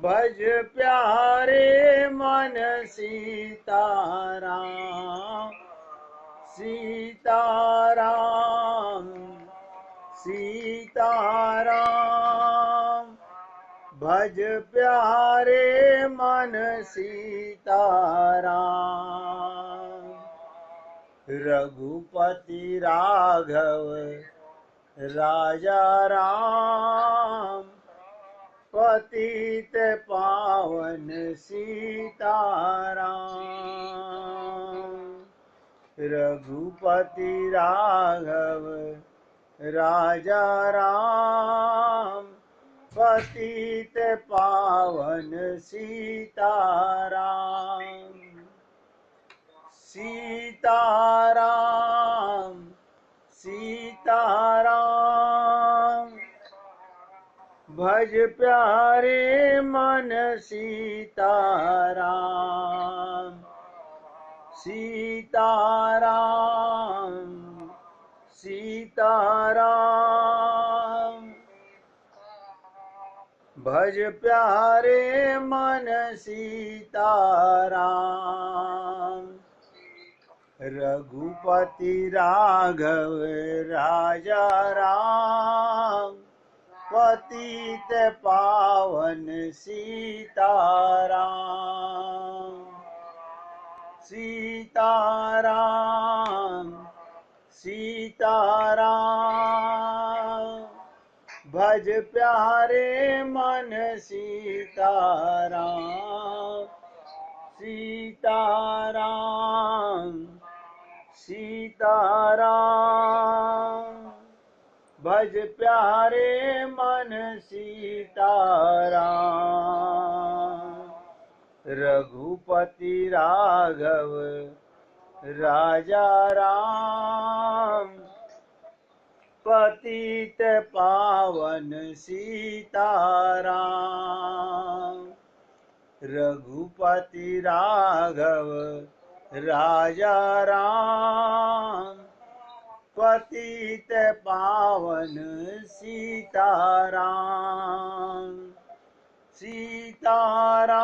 भज प्यारे मन सीताराम सीताराम सीताराम। भज प्यारे मन सीताराम। रघुपति राघव राजा राम पतित पावन सीताराम। रघुपति राघव राजा राम पतित पावन सीताराम। सीताराम सीताराम। भज प्यारे मन सीताराम सीताराम सीताराम। भज प्यारे मन सीताराम। रघुपति राघव राजा राम पतित पावन सीताराम। सीताराम सीताराम। भज प्यारे मन सीताराम सीताराम सीताराम। भज प्यारे मन सीताराम। रघुपति राघव राजा राम पतित पावन सीताराम। रघुपति राघव राजा राम पतित पावन सीताराम। सीताराम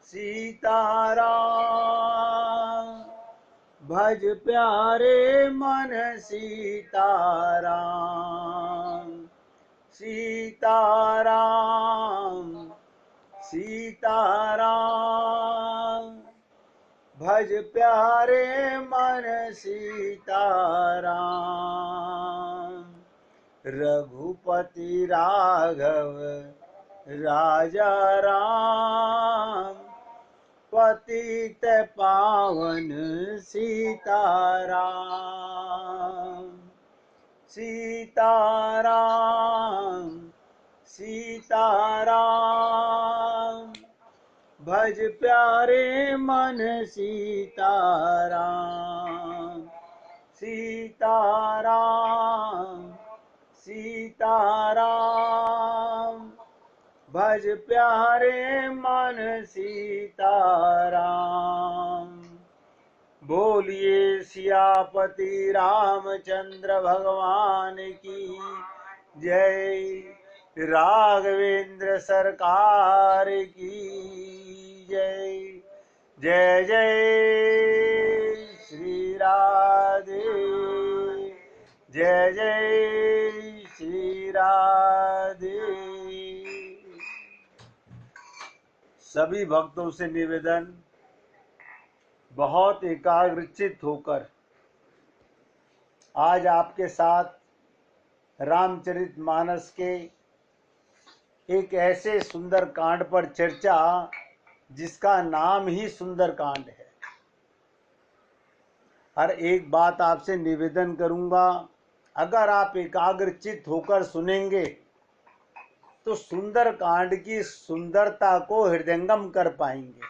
सीताराम। भज प्यारे मन सीताराम सीताराम सीताराम। भज प्यारे मन सीताराम। रघुपति राघव राजा राम पतित पावन सीताराम। सीताराम सीताराम। भज प्यारे मन सीताराम सीताराम सीताराम। भज प्यारे मन सीताराम। बोलिए सियापति रामचंद्र भगवान की जय। राघवेंद्र सरकार की जय। जय जय श्री राधे। जय जय श्री राधे। सभी भक्तों से निवेदन, बहुत एकाग्रचित होकर आज आपके साथ रामचरितमानस के एक ऐसे सुंदर कांड पर चर्चा जिसका नाम ही सुंदर कांड है। और एक बात आपसे निवेदन करूंगा, अगर आप एकाग्रचित होकर सुनेंगे तो सुंदर कांड की सुंदरता को हृदयंगम कर पाएंगे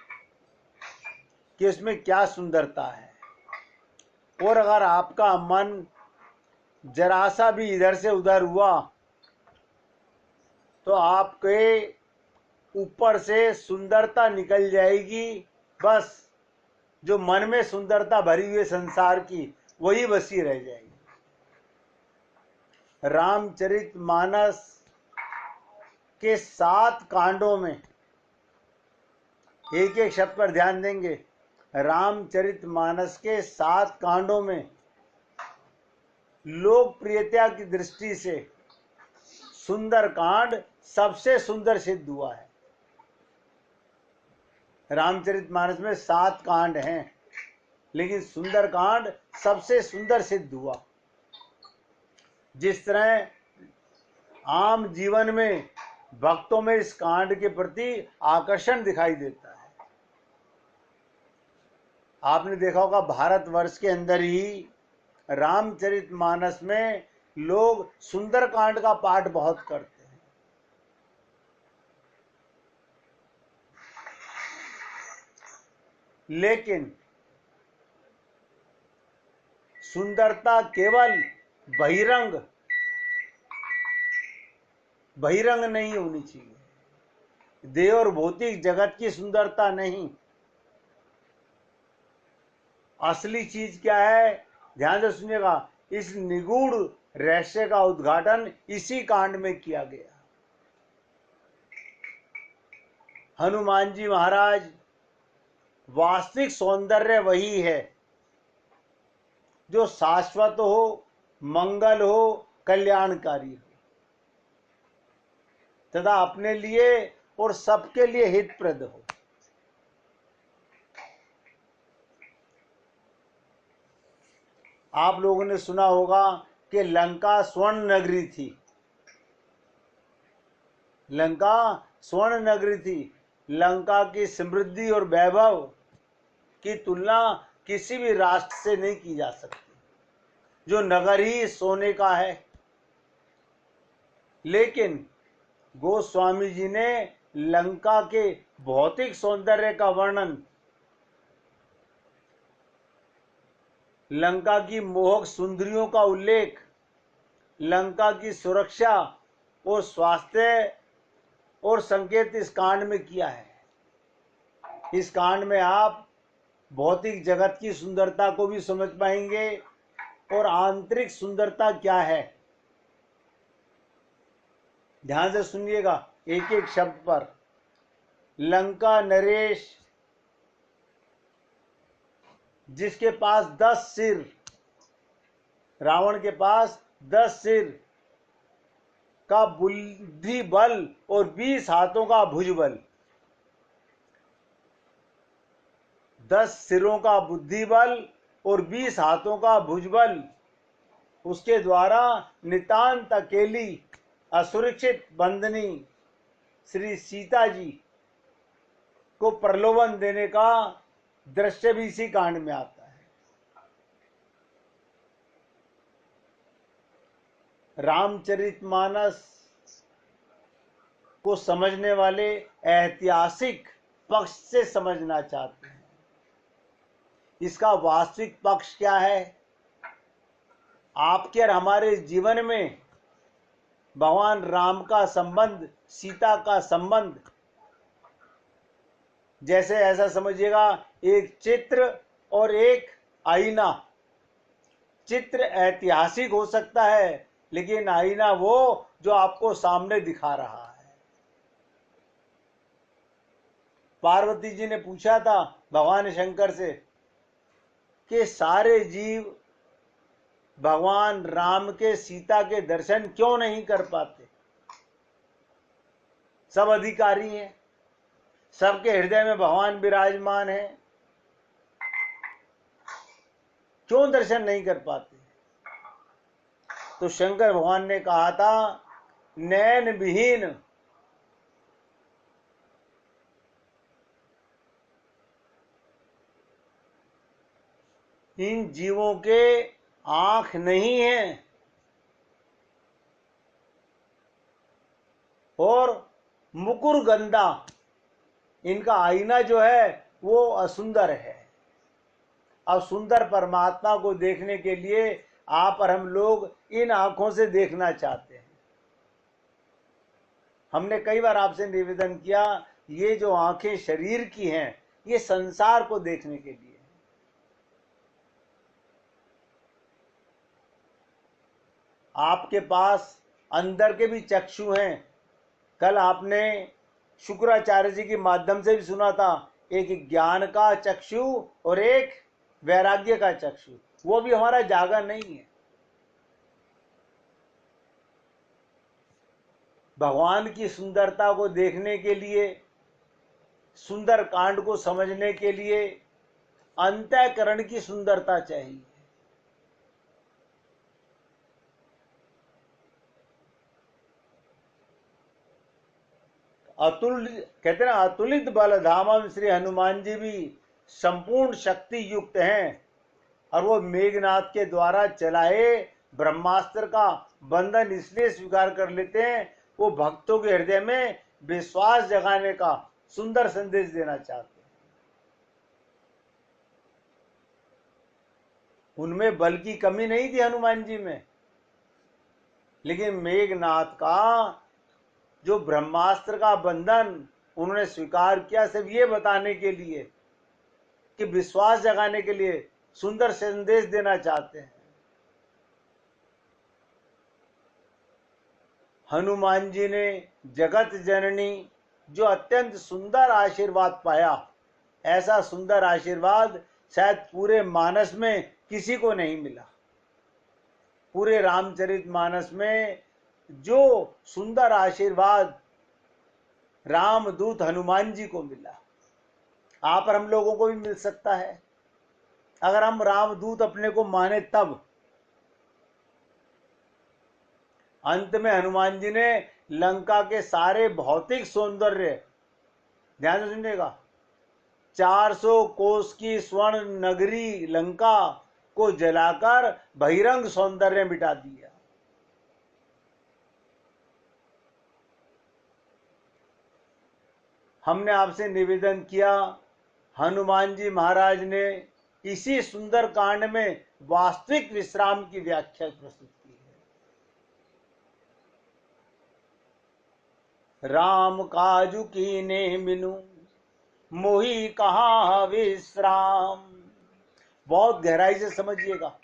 कि उसमें क्या सुंदरता है। और अगर आपका मन जरा सा भी इधर से उधर हुआ तो आपके ऊपर से सुंदरता निकल जाएगी। बस जो मन में सुंदरता भरी हुई संसार की वही बसी रह जाएगी। रामचरितमानस के 7 कांडों में, एक एक शब्द पर ध्यान देंगे, रामचरितमानस के 7 कांडों में लोकप्रियता की दृष्टि से सुंदर कांड सबसे सुंदर सिद्ध हुआ है। रामचरितमानस में 7 कांड हैं, लेकिन सुंदर कांड सबसे सुंदर सिद्ध हुआ। जिस तरह आम जीवन में भक्तों में इस कांड के प्रति आकर्षण दिखाई देता है। आपने देखा होगा भारतवर्ष के अंदर ही रामचरितमानस में लोग सुंदरकांड का पाठ बहुत करते हैं। लेकिन सुंदरता केवल बहिरंग नहीं होनी चाहिए, देह और भौतिक जगत की सुंदरता नहीं। असली चीज क्या है, ध्यान से सुनिएगा। इस निगूढ़ रहस्य का उद्घाटन इसी कांड में किया गया। हनुमान जी महाराज, वास्तविक सौंदर्य वही है जो शाश्वत हो, मंगल हो, कल्याणकारी हो तथा अपने लिए और सबके लिए हितप्रद हो। आप लोगों ने सुना होगा कि लंका स्वर्ण नगरी थी। लंका स्वर्ण नगरी थी। लंका की समृद्धि और वैभव की तुलना किसी भी राष्ट्र से नहीं की जा सकती, जो नगर ही सोने का है। लेकिन गोस्वामी जी ने लंका के भौतिक सौंदर्य का वर्णन, लंका की मोहक सुंदरियों का उल्लेख, लंका की सुरक्षा और स्वास्थ्य और संकेत इस कांड में किया है। इस कांड में आप भौतिक जगत की सुंदरता को भी समझ पाएंगे और आंतरिक सुंदरता क्या है। ध्यान से सुनिएगा एक एक शब्द पर। लंका नरेश, जिसके पास 10 सिर, रावण के पास 10 सिर का बुद्धि बल और 20 हाथों का भुजबल, 10 सिरों का बुद्धि बल और 20 हाथों का भुजबल, उसके द्वारा नितांत अकेली असुरक्षित बंदनी श्री सीता जी को प्रलोभन देने का दृश्य भी इसी कांड में आता है। रामचरितमानस को समझने वाले ऐतिहासिक पक्ष से समझना चाहते हैं। इसका वास्तविक पक्ष क्या है? आपके और हमारे जीवन में भगवान राम का संबंध, सीता का संबंध, जैसे ऐसा समझिएगा एक चित्र और एक आईना। चित्र ऐतिहासिक हो सकता है, लेकिन आईना वो जो आपको सामने दिखा रहा है। पार्वती जी ने पूछा था भगवान शंकर से कि सारे जीव भगवान राम के, सीता के दर्शन क्यों नहीं कर पाते? सब अधिकारी हैं, सबके हृदय में भगवान विराजमान है, क्यों दर्शन नहीं कर पाते? तो शंकर भगवान ने कहा था, नैन विहीन इन जीवों के आंख नहीं है और मुकुर गंदा, इनका आईना जो है वो असुंदर है। अब सुंदर परमात्मा को देखने के लिए आप और हम लोग इन आंखों से देखना चाहते हैं। हमने कई बार आपसे निवेदन किया, ये जो आंखें शरीर की हैं, ये संसार को देखने के लिए। आपके पास अंदर के भी चक्षु हैं, कल आपने शुक्राचार्य जी के माध्यम से भी सुना था, एक ज्ञान का चक्षु और एक वैराग्य का चक्षु, वो भी हमारा जागा नहीं है। भगवान की सुंदरता को देखने के लिए, सुंदर कांड को समझने के लिए अंतःकरण की सुंदरता चाहिए। अतुलित कहते हैं ना, अतुलित बल धामम श्री हनुमान जी भी संपूर्ण शक्ति युक्त हैं, और वो मेघनाथ के द्वारा चलाए ब्रह्मास्त्र का बंधन इसलिए स्वीकार कर लेते हैं, वो भक्तों के हृदय में विश्वास जगाने का सुंदर संदेश देना चाहते हैं। उनमें बल की कमी नहीं थी हनुमान जी में, लेकिन मेघनाथ का जो ब्रह्मास्त्र का बंधन उन्होंने स्वीकार किया, सिर्फ ये बताने के लिए कि विश्वास जगाने के लिए, सुंदर संदेश देना चाहते हैं। हनुमान जी ने जगत जननी जो अत्यंत सुंदर आशीर्वाद पाया, ऐसा सुंदर आशीर्वाद शायद पूरे मानस में किसी को नहीं मिला। पूरे रामचरितमानस में जो सुंदर आशीर्वाद रामदूत हनुमान जी को मिला, आप और हम लोगों को भी मिल सकता है, अगर हम रामदूत अपने को माने तब। अंत में हनुमान जी ने लंका के सारे भौतिक सौंदर्य, ध्यान से सुनिएगा, 400 कोस की स्वर्ण नगरी लंका को जलाकर बहिरंग सौंदर्य मिटा दिया। हमने आपसे निवेदन किया, हनुमान जी महाराज ने इसी सुंदर कांड में वास्तविक विश्राम की व्याख्या प्रस्तुत की है। राम काजु कीने बिनु मोहि कहाँ विश्राम। बहुत गहराई से समझिएगा,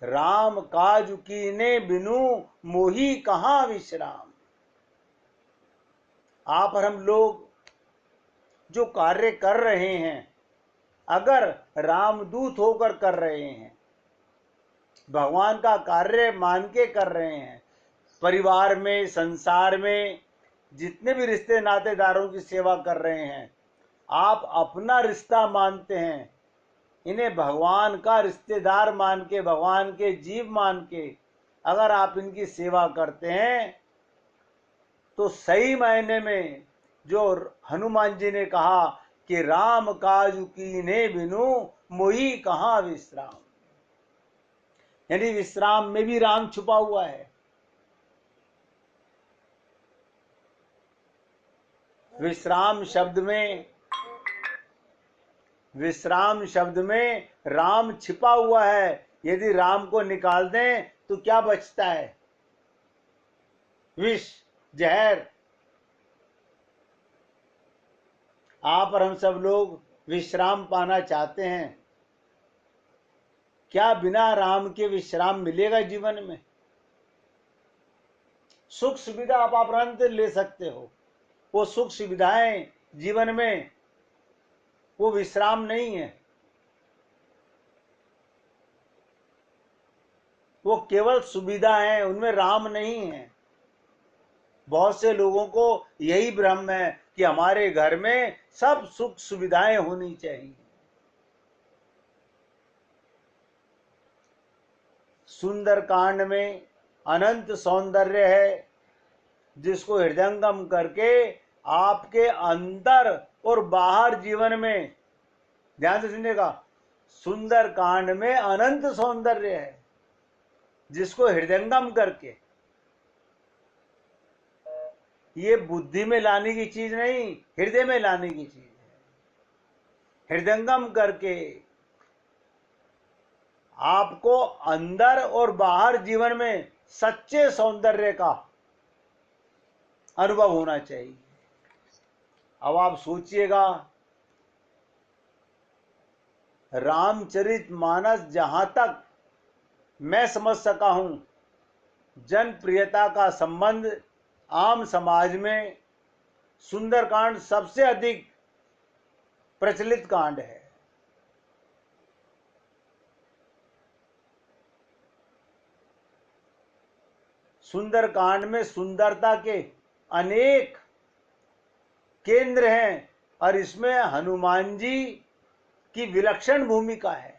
राम काजु कीने बिनु मोहि कहाँ विश्राम। आप और हम लोग जो कार्य कर रहे हैं, अगर रामदूत होकर कर रहे हैं, भगवान का कार्य मान के कर रहे हैं, परिवार में, संसार में जितने भी रिश्ते नातेदारों की सेवा कर रहे हैं, आप अपना रिश्ता मानते हैं, इन्हें भगवान का रिश्तेदार मान के, भगवान के जीव मान के अगर आप इनकी सेवा करते हैं, तो सही मायने में जो हनुमान जी ने कहा कि राम काजु कीने बिनु मोहि कहाँ विश्राम, यानी विश्राम में भी राम छुपा हुआ है। विश्राम शब्द में राम छिपा हुआ है। यदि राम को निकाल दें तो क्या बचता है? विष, जहर। आप और हम सब लोग विश्राम पाना चाहते हैं। क्या बिना राम के विश्राम मिलेगा जीवन में? सुख सुविधा आप अपरांत ले सकते हो, वो सुख सुविधाएं जीवन में वो विश्राम नहीं है, वो केवल सुविधा है, उनमें राम नहीं है। बहुत से लोगों को यही भ्रम है कि हमारे घर में सब सुख सुविधाएं होनी चाहिए। सुंदर कांड में अनंत सौंदर्य है, जिसको हृदयंगम करके आपके अंदर और बाहर जीवन में, ध्यान से सुनिएगा, सुंदर कांड में अनंत सौंदर्य है, जिसको हृदयंगम करके, ये बुद्धि में लाने की चीज नहीं, हृदय में लाने की चीज है। हृदयंगम करके आपको अंदर और बाहर जीवन में सच्चे सौंदर्य का अनुभव होना चाहिए। अब आप सोचिएगा, रामचरितमानस जहां तक मैं समझ सका हूं, जनप्रियता का संबंध आम समाज में सुंदरकांड सबसे अधिक प्रचलित कांड है। सुंदरकांड में सुंदरता के अनेक केंद्र हैं और इसमें हनुमान जी की विलक्षण भूमिका है।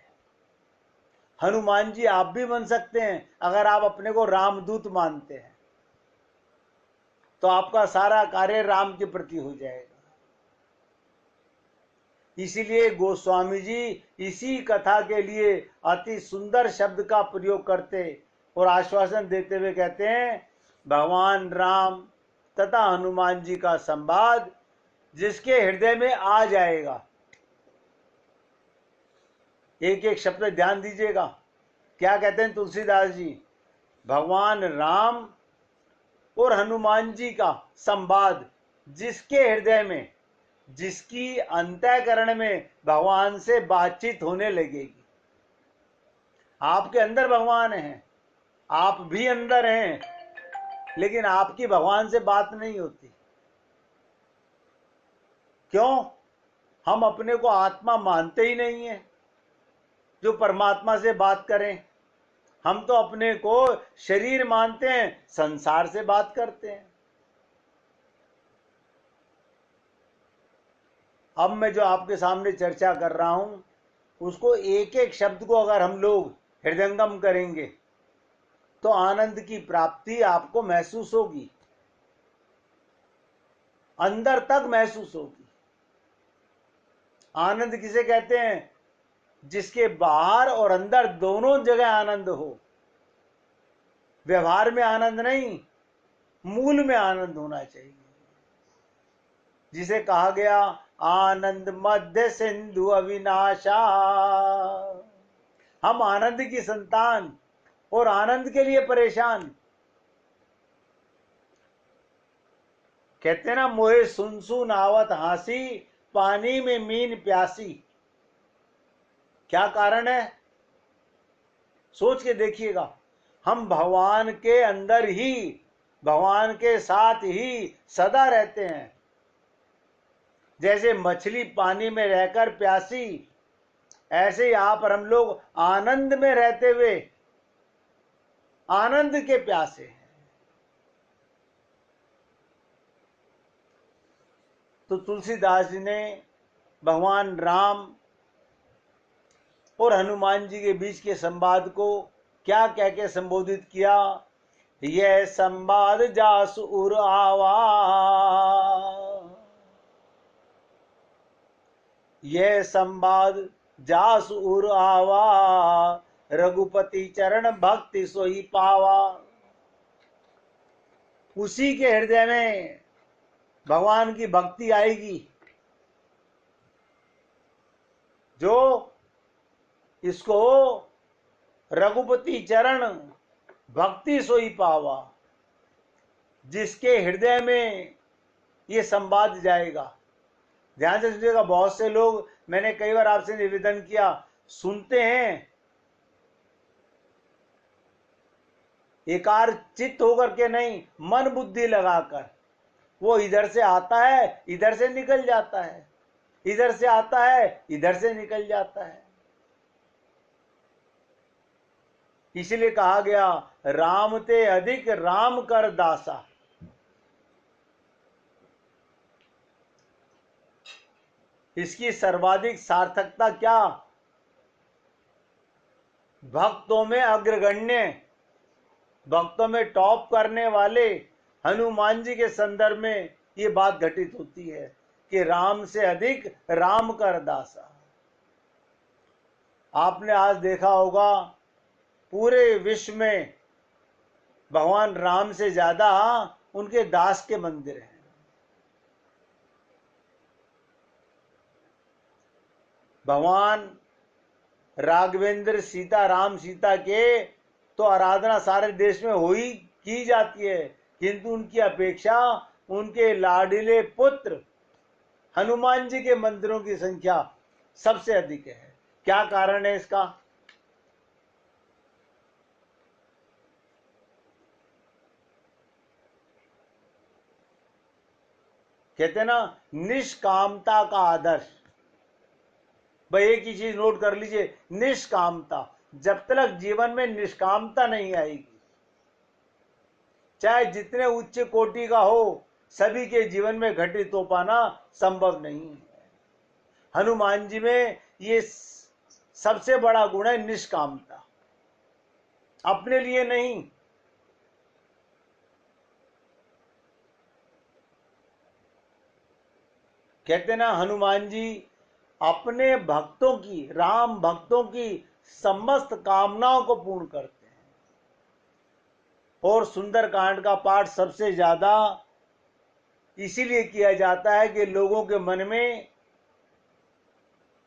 हनुमान जी आप भी बन सकते हैं अगर आप अपने को रामदूत मानते हैं, तो आपका सारा कार्य राम के प्रति हो जाएगा। इसीलिए गोस्वामी जी इसी कथा के लिए अति सुंदर शब्द का प्रयोग करते और आश्वासन देते हुए कहते हैं, भगवान राम तथा हनुमान जी का संवाद जिसके हृदय में आ जाएगा। एक एक शब्द ध्यान दीजिएगा, क्या कहते हैं तुलसीदास जी, भगवान राम और हनुमान जी का संवाद जिसके हृदय में, जिसकी अंतःकरण में भगवान से बातचीत होने लगेगी। आपके अंदर भगवान हैं, आप भी अंदर हैं, लेकिन आपकी भगवान से बात नहीं होती। क्यों? हम अपने को आत्मा मानते ही नहीं है जो परमात्मा से बात करें। हम तो अपने को शरीर मानते हैं, संसार से बात करते हैं। अब मैं जो आपके सामने चर्चा कर रहा हूं उसको एक एक शब्द को अगर हम लोग हृदयंगम करेंगे तो आनंद की प्राप्ति आपको महसूस होगी, अंदर तक महसूस होगी। आनंद किसे कहते हैं? जिसके बाहर और अंदर दोनों जगह आनंद हो। व्यवहार में आनंद नहीं, मूल में आनंद होना चाहिए। जिसे कहा गया आनंद मध्य सिंधु अविनाशा। हम आनंद की संतान और आनंद के लिए परेशान। कहते ना, मोहे सुन सुन आवत हासी, पानी में मीन प्यासी। क्या कारण है? सोच के देखिएगा। हम भगवान के अंदर ही, भगवान के साथ ही सदा रहते हैं। जैसे मछली पानी में रहकर प्यासी, ऐसे यहाँ पर हम लोग आनंद में रहते हुए आनंद के प्यासे हैं। तो तुलसीदास जी ने भगवान राम और हनुमान जी के बीच के संवाद को क्या कह के संबोधित किया? यह संवाद जासु उर आवा, यह संवाद जासु उर आवा, रघुपति चरण भक्ति सोई पावा। उसी के हृदय में भगवान की भक्ति आएगी जो इसको रघुपति चरण भक्ति सोई पावा, जिसके हृदय में ये संवाद जाएगा। ध्यान से सुनिएगा। बहुत से लोग, मैंने कई बार आपसे निवेदन किया, सुनते हैं एकार चित्त होकर के नहीं, मन बुद्धि लगाकर। वो इधर से आता है, इधर से निकल जाता है, इधर से आता है, इधर से निकल जाता है। इसलिए कहा गया, राम ते अधिक राम कर दासा। इसकी सर्वाधिक सार्थकता क्या? भक्तों में अग्रगण्य, भक्तों में टॉप करने वाले हनुमान जी के संदर्भ में ये बात घटित होती है कि राम से अधिक राम कर दासा। आपने आज देखा होगा पूरे विश्व में भगवान राम से ज्यादा उनके दास के मंदिर हैं। भगवान राघवेंद्र सीता, राम सीता के तो आराधना सारे देश में हो ही की जाती है, किंतु उनकी अपेक्षा उनके लाडले पुत्र हनुमान जी के मंदिरों की संख्या सबसे अधिक है। क्या कारण है इसका? कहते हैं ना, निष्कामता का आदर्श। भाई एक ही चीज नोट कर लीजिए, निष्कामता। जब तक जीवन में निष्कामता नहीं आएगी, चाहे जितने उच्च कोटि का हो, सभी के जीवन में घटित हो पाना संभव नहीं है। हनुमान जी में ये सबसे बड़ा गुण है, निष्कामता। अपने लिए नहीं, कहते ना हनुमान जी अपने भक्तों की, राम भक्तों की समस्त कामनाओं को पूर्ण करते हैं। और सुंदरकांड का पाठ सबसे ज्यादा इसीलिए किया जाता है कि लोगों के मन में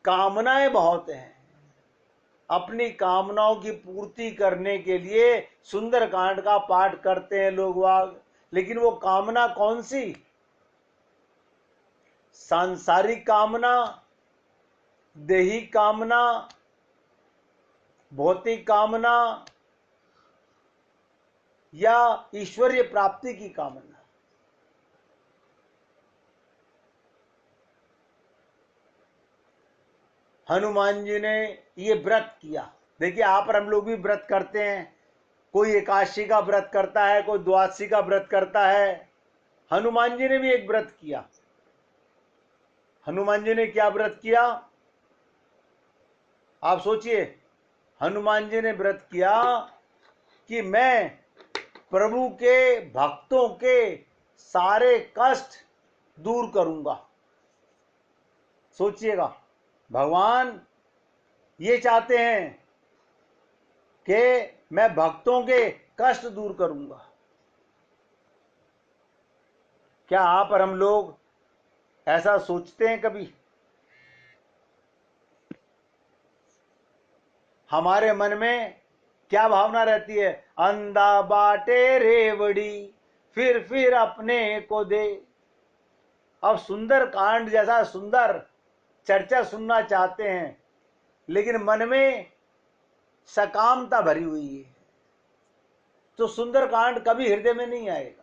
कामनाएं बहुत हैं। अपनी कामनाओं की पूर्ति करने के लिए सुंदरकांड का पाठ करते हैं लोग वाग। लेकिन वो कामना कौन सी? सांसारिक कामना, देही कामना, भौतिक कामना, या ईश्वरीय प्राप्ति की कामना। हनुमान जी ने ये व्रत किया। देखिए, आप और हम लोग भी व्रत करते हैं। कोई एकादशी का व्रत करता है, कोई द्वादशी का व्रत करता है। हनुमान जी ने भी एक व्रत किया। हनुमान जी ने क्या व्रत किया? आप सोचिए। हनुमान जी ने व्रत किया कि मैं प्रभु के भक्तों के सारे कष्ट दूर करूंगा। सोचिएगा, भगवान ये चाहते हैं कि मैं भक्तों के कष्ट दूर करूंगा। क्या आप और हम लोग ऐसा सोचते हैं कभी? हमारे मन में क्या भावना रहती है? अंधा बाटे रेवड़ी, फिर अपने को दे। अब सुंदर कांड जैसा सुंदर चर्चा सुनना चाहते हैं, लेकिन मन में सकामता भरी हुई है, तो सुंदरकांड कभी हृदय में नहीं आएगा।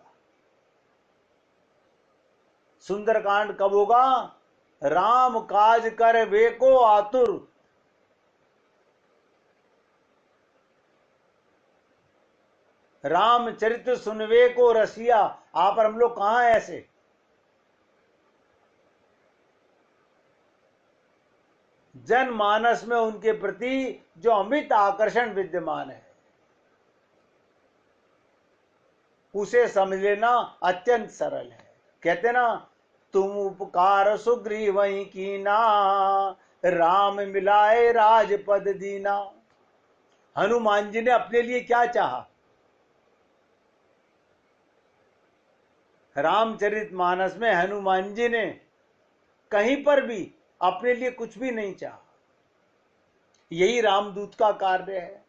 सुंदरकांड कब होगा? राम काज कर वे को आतुर। रामचरित्र सुनवे को रसिया। आप और हम लोग कहां हैं ऐसे? जनमानस में उनके प्रति जो अमित आकर्षण विद्यमान है, उसे समझ लेना अत्यंत सरल है। कहते ना, तुम उपकार सुग्रीव कीना, राम मिलाए राजपद दीना। हनुमान जी ने अपने लिए क्या चाहा? रामचरितमानस में हनुमान जी ने कहीं पर भी अपने लिए कुछ भी नहीं चाहा। यही रामदूत का कार्य है।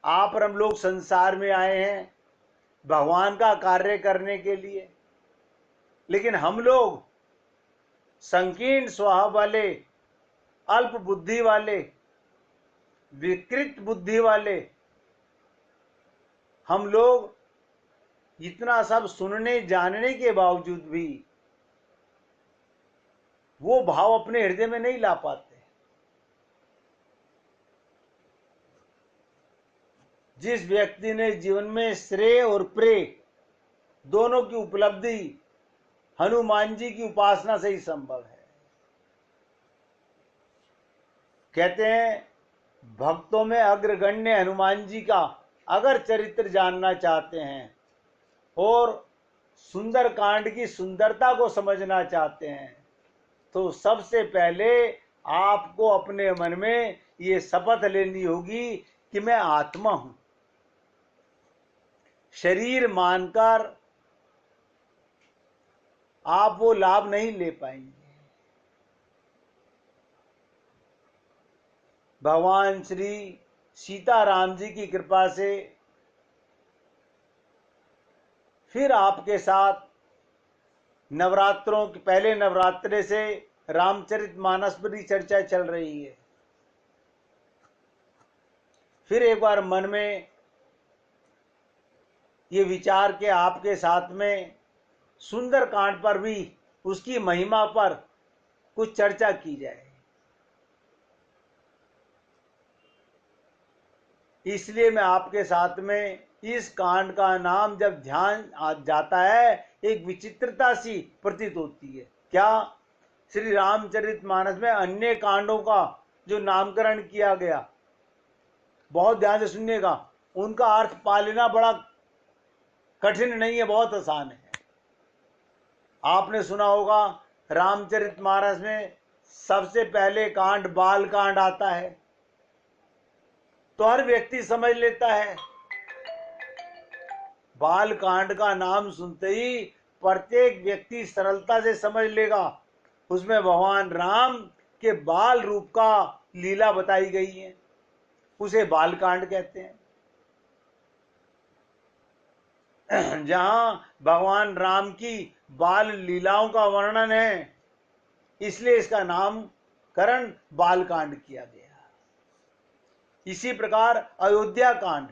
आप और हम लोग संसार में आए हैं भगवान का कार्य करने के लिए, लेकिन हम लोग संकीर्ण स्वभाव वाले, अल्प बुद्धि वाले, विकृत बुद्धि वाले हम लोग इतना सब सुनने जानने के बावजूद भी वो भाव अपने हृदय में नहीं ला पाते। जिस व्यक्ति ने जीवन में श्रेय और प्रेय दोनों की उपलब्धि हनुमान जी की उपासना से ही संभव है। कहते हैं, भक्तों में अग्रगण्य हनुमान जी का अगर चरित्र जानना चाहते हैं और सुंदरकांड की सुंदरता को समझना चाहते हैं, तो सबसे पहले आपको अपने मन में ये शपथ लेनी होगी कि मैं आत्मा हूं। शरीर मानकर आप वो लाभ नहीं ले पाएंगे। भगवान श्री सीताराम जी की कृपा से फिर आपके साथ नवरात्रों के पहले नवरात्रे से रामचरितमानस पर ही चर्चा चल रही है। फिर एक बार मन में ये विचार के आपके साथ में सुंदरकांड पर भी उसकी महिमा पर कुछ चर्चा की जाए। इसलिए मैं आपके साथ में इस कांड का नाम जब ध्यान आ जाता है, एक विचित्रता सी प्रतीत होती है। क्या? श्री रामचरितमानस में अन्य कांडों का जो नामकरण किया गया, बहुत ध्यान से सुनिएगा, उनका अर्थ पा लेना बड़ा कठिन नहीं है, बहुत आसान है। आपने सुना होगा रामचरितमानस में सबसे पहले कांड बाल कांड आता है, तो हर व्यक्ति समझ लेता है। बाल कांड का नाम सुनते ही प्रत्येक व्यक्ति सरलता से समझ लेगा, उसमें भगवान राम के बाल रूप का लीला बताई गई है, उसे बाल कांड कहते हैं। जहां भगवान राम की बाल लीलाओं का वर्णन है, इसलिए इसका नामकरण बाल कांड किया गया। इसी प्रकार अयोध्या कांड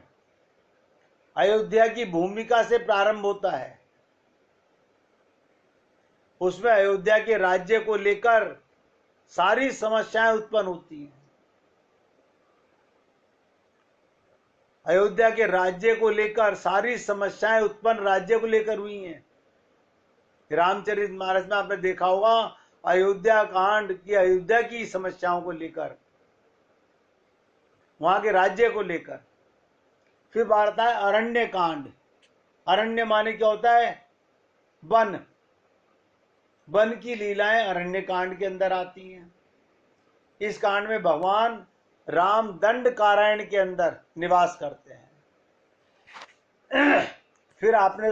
अयोध्या की भूमिका से प्रारंभ होता है। उसमें अयोध्या के राज्य को लेकर सारी समस्याएं उत्पन्न होती हैं। अयोध्या के राज्य को लेकर सारी समस्याएं उत्पन्न राज्य को लेकर हुई हैं। रामचरितमानस में आपने देखा होगा अयोध्या कांड की, अयोध्या की समस्याओं को लेकर, वहां के राज्य को लेकर। फिर बात है अरण्य कांड। अरण्य माने क्या होता है? वन। वन की लीलाएं अरण्य कांड के अंदर आती हैं। इस कांड में भगवान राम दंड कारण्य के अंदर निवास करते हैं। फिर आपने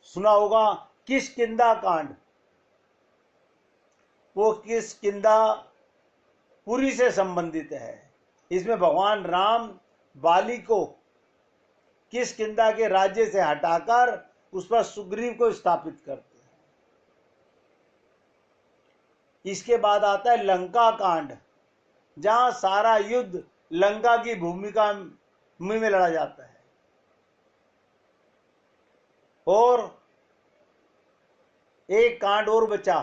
सुना होगा किष्किंधा कांड। वो किष्किंधा पुरी से संबंधित है। इसमें भगवान राम बाली को किष्किंधा के राज्य से हटाकर उस पर सुग्रीव को स्थापित करते हैं। इसके बाद आता है लंका कांड, जहां सारा युद्ध लंका की भूमिका में लड़ा जाता है। और एक कांड और बचा,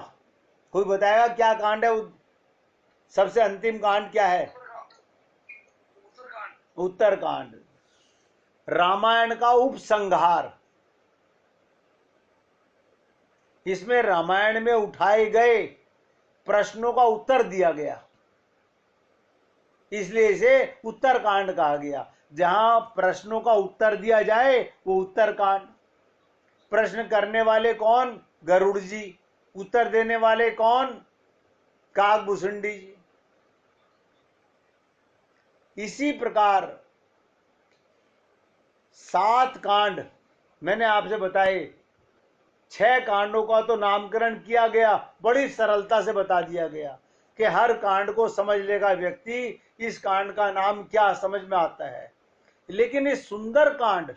कोई बताएगा क्या कांड है? सबसे अंतिम कांड क्या है? उत्तरकांड, रामायण का उपसंहार। इसमें रामायण में उठाए गए प्रश्नों का उत्तर दिया गया, इसलिए इसे उत्तरकांड कहा गया। जहां प्रश्नों का उत्तर दिया जाए वो उत्तरकांड। प्रश्न करने वाले कौन? गरुड़ जी। उत्तर देने वाले कौन? काकभूषुंडी जी। इसी प्रकार 7 कांड मैंने आपसे बताए। 6 कांडों का तो नामकरण किया गया, बड़ी सरलता से बता दिया गया कि हर कांड को समझ लेगा व्यक्ति, इस कांड का नाम क्या समझ में आता है। लेकिन इस सुंदर कांड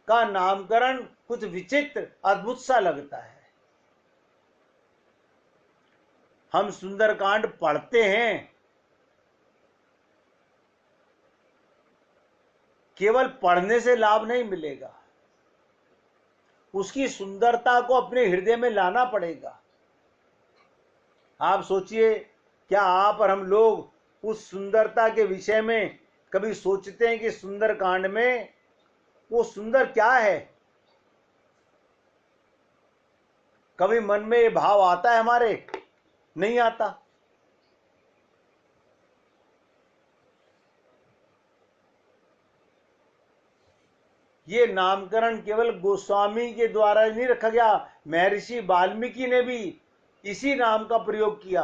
का नामकरण कुछ विचित्र, अद्भुत सा लगता है। हम सुंदरकांड पढ़ते हैं, केवल पढ़ने से लाभ नहीं मिलेगा, उसकी सुंदरता को अपने हृदय में लाना पड़ेगा। आप सोचिए, क्या आप और हम लोग उस सुंदरता के विषय में कभी सोचते हैं कि सुंदरकांड में वो सुंदर क्या है? कभी मन में ये भाव आता है हमारे? नहीं आता। ये नामकरण केवल गोस्वामी के द्वारा नहीं रखा गया, महर्षि वाल्मीकि ने भी इसी नाम का प्रयोग किया।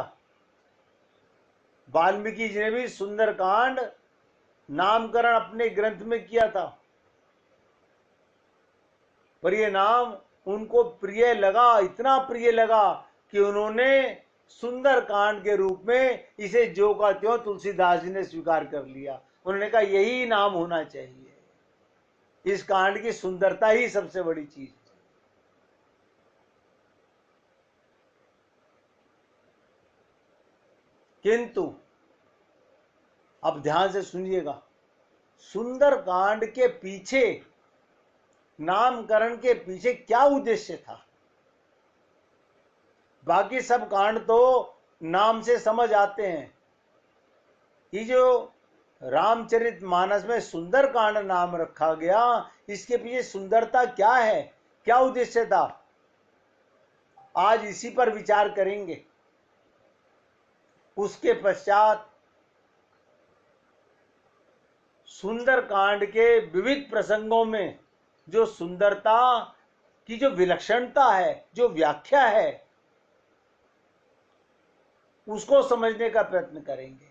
वाल्मीकि जी ने भी सुंदरकांड नामकरण अपने ग्रंथ में किया था, पर यह नाम उनको प्रिय लगा, इतना प्रिय लगा कि उन्होंने सुंदरकांड के रूप में इसे जो का त्यों तुलसीदास जी ने स्वीकार कर लिया। उन्होंने कहा यही नाम होना चाहिए। इस कांड की सुंदरता ही सबसे बड़ी चीज है। किंतु अब ध्यान से सुनिएगा, सुंदरकांड के पीछे, नामकरण के पीछे क्या उद्देश्य था? बाकी सब कांड तो नाम से समझ आते हैं। ये जो रामचरितमानस में सुंदर कांड नाम रखा गया, इसके पीछे सुंदरता क्या है, क्या उद्देश्य था, आज इसी पर विचार करेंगे। उसके पश्चात सुंदर कांड के विविध प्रसंगों में जो सुंदरता की जो विलक्षणता है, जो व्याख्या है, उसको समझने का प्रयत्न करेंगे।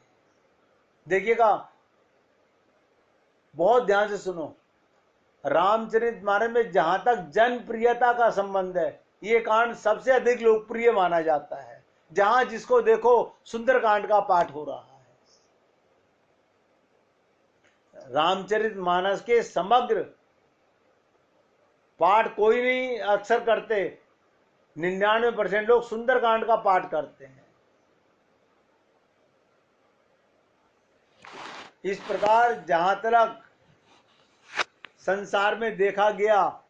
देखिएगा, बहुत ध्यान से सुनो। रामचरितमानस में जहां तक जनप्रियता का संबंध है, ये कांड सबसे अधिक लोकप्रिय माना जाता है। जहां जिसको देखो सुंदरकांड का पाठ हो रहा है। रामचरितमानस के समग्र पाठ कोई नहीं अक्सर करते, 99% लोग सुंदरकांड का पाठ करते हैं। इस प्रकार जहां तक संसार में देखा गया,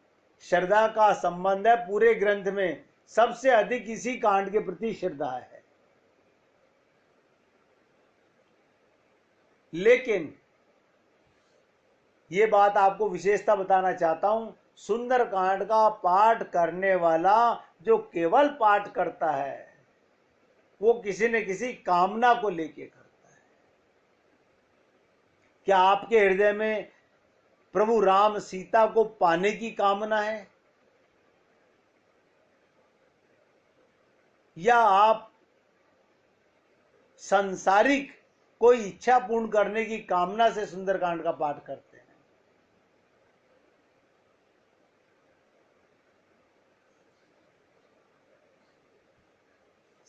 श्रद्धा का संबंध है, पूरे ग्रंथ में सबसे अधिक इसी कांड के प्रति श्रद्धा है। लेकिन ये बात आपको विशेषता बताना चाहता हूं, सुंदर कांड का पाठ करने वाला जो केवल पाठ करता है, वो किसी न किसी कामना को लेके करता है। क्या आपके हृदय में प्रभु राम सीता को पाने की कामना है, या आप सांसारिक कोई इच्छा पूर्ण करने की कामना से सुंदरकांड का पाठ करते हैं?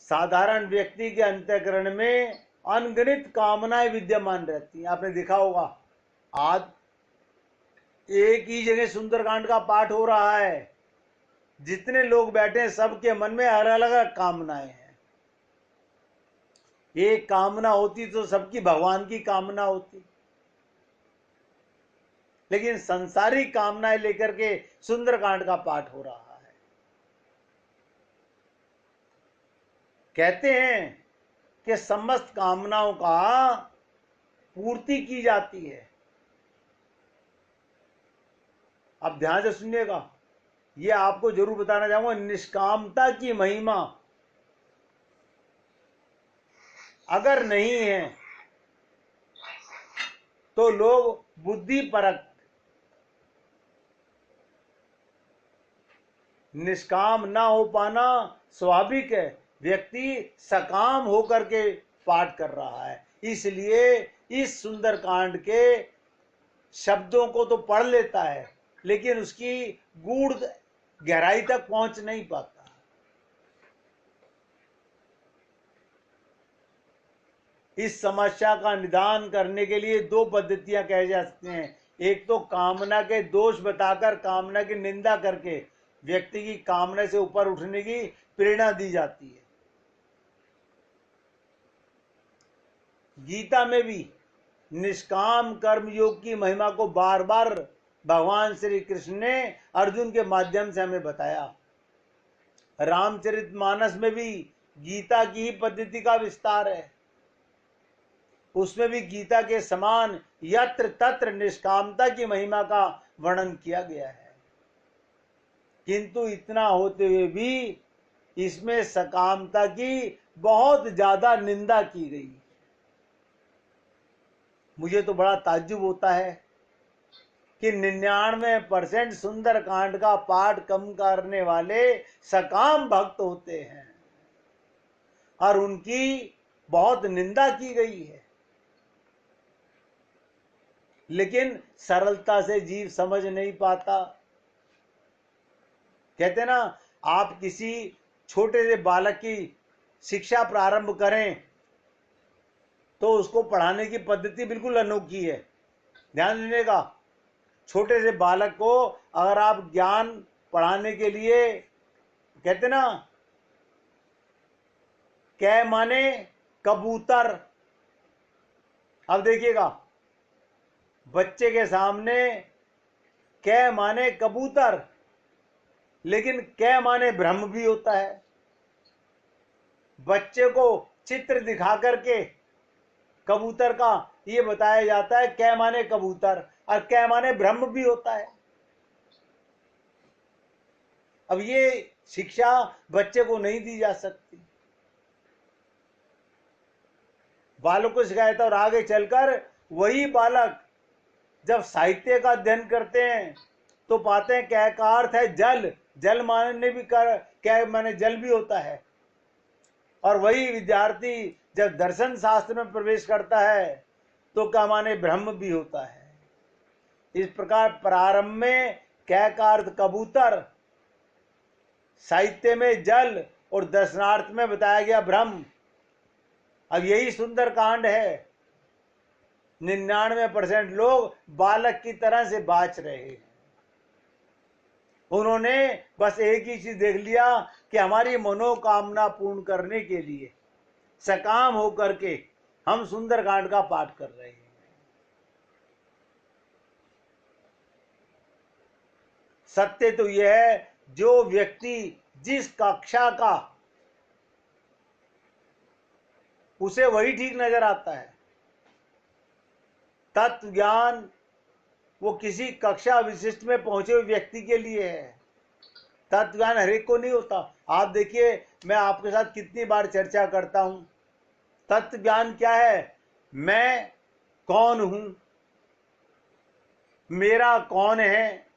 साधारण व्यक्ति के अंतःकरण में अनगिनत कामनाएं विद्यमान रहती हैं। आपने देखा होगा, आज एक ही जगह सुंदरकांड का पाठ हो रहा है, जितने लोग बैठे हैं सबके मन में अलग अलग कामनाएं हैं। एक कामना होती तो सबकी भगवान की कामना होती, लेकिन संसारिक कामनाएं लेकर के सुंदरकांड का पाठ हो रहा है। कहते हैं कि समस्त कामनाओं का पूर्ति की जाती है। अब ध्यान से सुनिएगा, ये आपको जरूर बताना चाहूंगा, निष्कामता की महिमा अगर नहीं है तो लोग बुद्धि परक, निष्काम ना हो पाना स्वाभाविक है। व्यक्ति सकाम होकर के पाठ कर रहा है, इसलिए इस सुंदरकांड के शब्दों को तो पढ़ लेता है, लेकिन उसकी गूढ़ गहराई तक पहुंच नहीं पाता। इस समस्या का निदान करने के लिए दो पद्धतियां कही जा सकती हैं। एक तो कामना के दोष बताकर, कामना की निंदा करके व्यक्ति की कामना से ऊपर उठने की प्रेरणा दी जाती है। गीता में भी निष्काम कर्म योग की महिमा को बार बार भगवान श्री कृष्ण ने अर्जुन के माध्यम से हमें बताया। रामचरितमानस में भी गीता की ही पद्धति का विस्तार है। उसमें भी गीता के समान यत्र तत्र निष्कामता की महिमा का वर्णन किया गया है, किंतु इतना होते हुए भी इसमें सकामता की बहुत ज्यादा निंदा की गई। मुझे तो बड़ा ताज्जुब होता है कि 99% सुंदरकांड का पाठ कम करने वाले सकाम भक्त होते हैं और उनकी बहुत निंदा की गई है। लेकिन सरलता से जीव समझ नहीं पाता। कहते ना, आप किसी छोटे से बालक की शिक्षा प्रारंभ करें तो उसको पढ़ाने की पद्धति बिल्कुल अनोखी है। ध्यान दीजिएगा, छोटे से बालक को अगर आप ज्ञान पढ़ाने के लिए, कहते ना, कै माने कबूतर। अब देखिएगा, बच्चे के सामने कै माने कबूतर, लेकिन कै माने ब्रह्म भी होता है। बच्चे को चित्र दिखा करके कबूतर का ये बताया जाता है कै माने कबूतर और कै माने ब्रह्म भी होता है। अब ये शिक्षा बच्चे को नहीं दी जा सकती, बालक को सिखाया था। और आगे चलकर वही बालक जब साहित्य का अध्ययन करते हैं तो पाते हैं कै का अर्थ है जल, जल माने भी कर कै माने जल भी होता है। और वही विद्यार्थी जब दर्शन शास्त्र में प्रवेश करता है तो क्या माने ब्रह्म भी होता है। इस प्रकार प्रारंभ में कै का अर्थ कबूतर, साहित्य में जल और दर्शनार्थ में बताया गया ब्रह्म। अब यही सुंदर कांड है। 99% लोग बालक की तरह से बाच रहे हैं। उन्होंने बस एक ही चीज देख लिया कि हमारी मनोकामना पूर्ण करने के लिए सकाम होकर के हम सुंदरकांड का पाठ कर रहे हैं। सत्य तो यह है, जो व्यक्ति जिस कक्षा का उसे वही ठीक नजर आता है। तत्व ज्ञान वो किसी कक्षा विशिष्ट में पहुंचे हुए व्यक्ति के लिए है। तत्व ज्ञान हर एक को नहीं होता। आप देखिए, मैं आपके साथ कितनी बार चर्चा करता हूं, तत्व ज्ञान क्या है? मैं कौन हूं, मेरा कौन है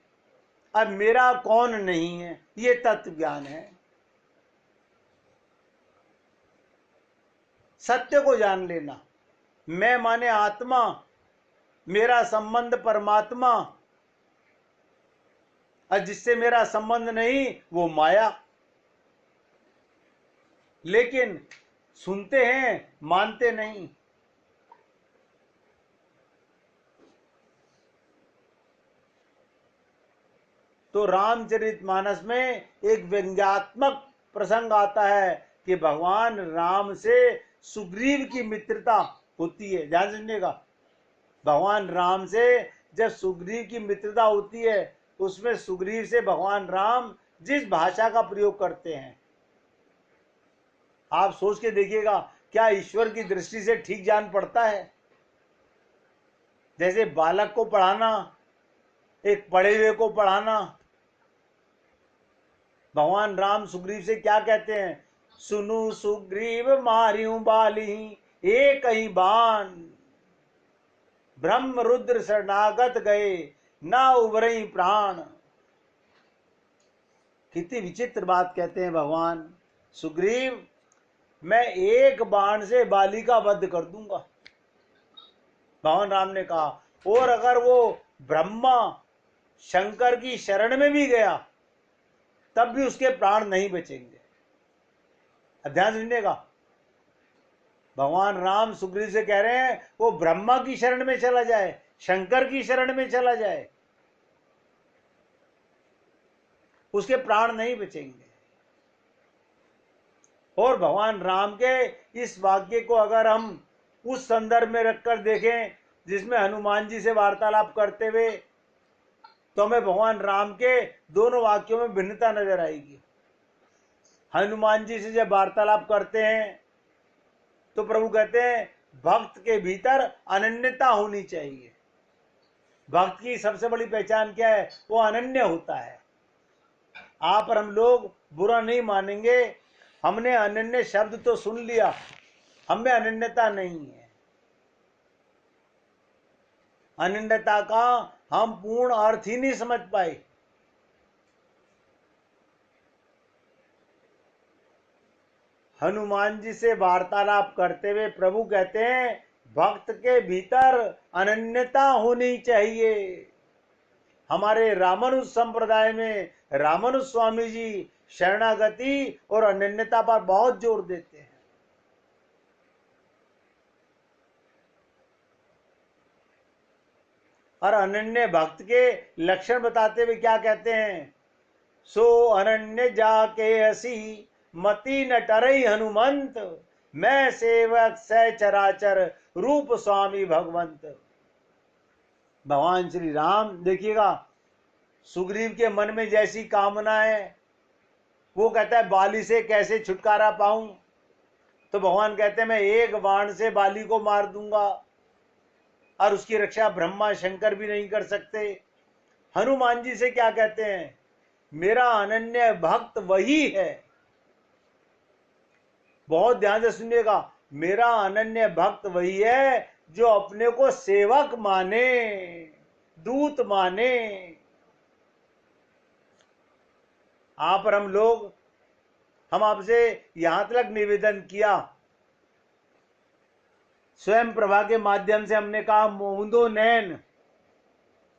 और मेरा कौन नहीं है, ये तत्व ज्ञान है। सत्य को जान लेना। मैं माने आत्मा, मेरा संबंध परमात्मा, और जिससे मेरा संबंध नहीं वो माया। लेकिन सुनते हैं, मानते नहीं। तो रामचरितमानस में एक व्यंग्यात्मक प्रसंग आता है कि भगवान राम से सुग्रीव की मित्रता होती है। ध्यान सुनिएगा, भगवान राम से जब सुग्रीव की मित्रता होती है, उसमें सुग्रीव से भगवान राम जिस भाषा का प्रयोग करते हैं, आप सोच के देखिएगा, क्या ईश्वर की दृष्टि से ठीक जान पड़ता है? जैसे बालक को पढ़ाना, एक पढ़े हुए को पढ़ाना। भगवान राम सुग्रीव से क्या कहते हैं? सुनु सुग्रीव मारियू बाली एक ही बाण, ब्रह्म रुद्र शरणागत गए ना उबरई प्राण। कितनी विचित्र बात कहते हैं भगवान। सुग्रीव, मैं एक बाण से बाली का वध कर दूंगा। भगवान राम ने कहा, और अगर वो ब्रह्मा शंकर की शरण में भी गया तब भी उसके प्राण नहीं बचेंगे। ध्यान सुनिएगा, भगवान राम सुग्रीव से कह रहे हैं वो ब्रह्मा की शरण में चला जाए, शंकर की शरण में चला जाए, उसके प्राण नहीं बचेंगे। और भगवान राम के इस वाक्य को अगर हम उस संदर्भ में रखकर देखें जिसमें हनुमान जी से वार्तालाप करते हुए, तो हमें भगवान राम के दोनों वाक्यों में भिन्नता नजर आएगी। हनुमान जी से जब वार्तालाप करते हैं तो प्रभु कहते हैं भक्त के भीतर अनन्यता होनी चाहिए। भक्त की सबसे बड़ी पहचान क्या है? वो अनन्य होता है। आप और हम लोग बुरा नहीं मानेंगे, हमने अनन्य शब्द तो सुन लिया, हमें अनन्यता नहीं है। अनन्यता का हम पूर्ण अर्थ ही नहीं समझ पाए। हनुमान जी से वार्तालाप करते हुए प्रभु कहते हैं भक्त के भीतर अनन्यता होनी चाहिए। हमारे रामानुज संप्रदाय में रामानुज स्वामी जी शरणागति और अनन्यता पर बहुत जोर देते हैं। और अनन्य भक्त के लक्षण बताते हुए क्या कहते हैं? सो अनन्य जाके हसी मति न टरई हनुमंत, मैं सेवक सह चराचर रूप स्वामी भगवंत। भगवान श्री राम देखिएगा, सुग्रीव के मन में जैसी कामना है, वो कहता है बाली से कैसे छुटकारा पाऊं। तो भगवान कहते हैं मैं एक बाण से बाली को मार दूंगा और उसकी रक्षा ब्रह्मा शंकर भी नहीं कर सकते। हनुमान जी से क्या कहते हैं, मेरा अनन्य भक्त वही है, बहुत ध्यान से सुनिएगा, मेरा अनन्य भक्त वही है जो अपने को सेवक माने, दूत माने। आप और हम आपसे यहां तक निवेदन किया, स्वयं प्रभा के माध्यम से हमने कहा मूंदो नैन,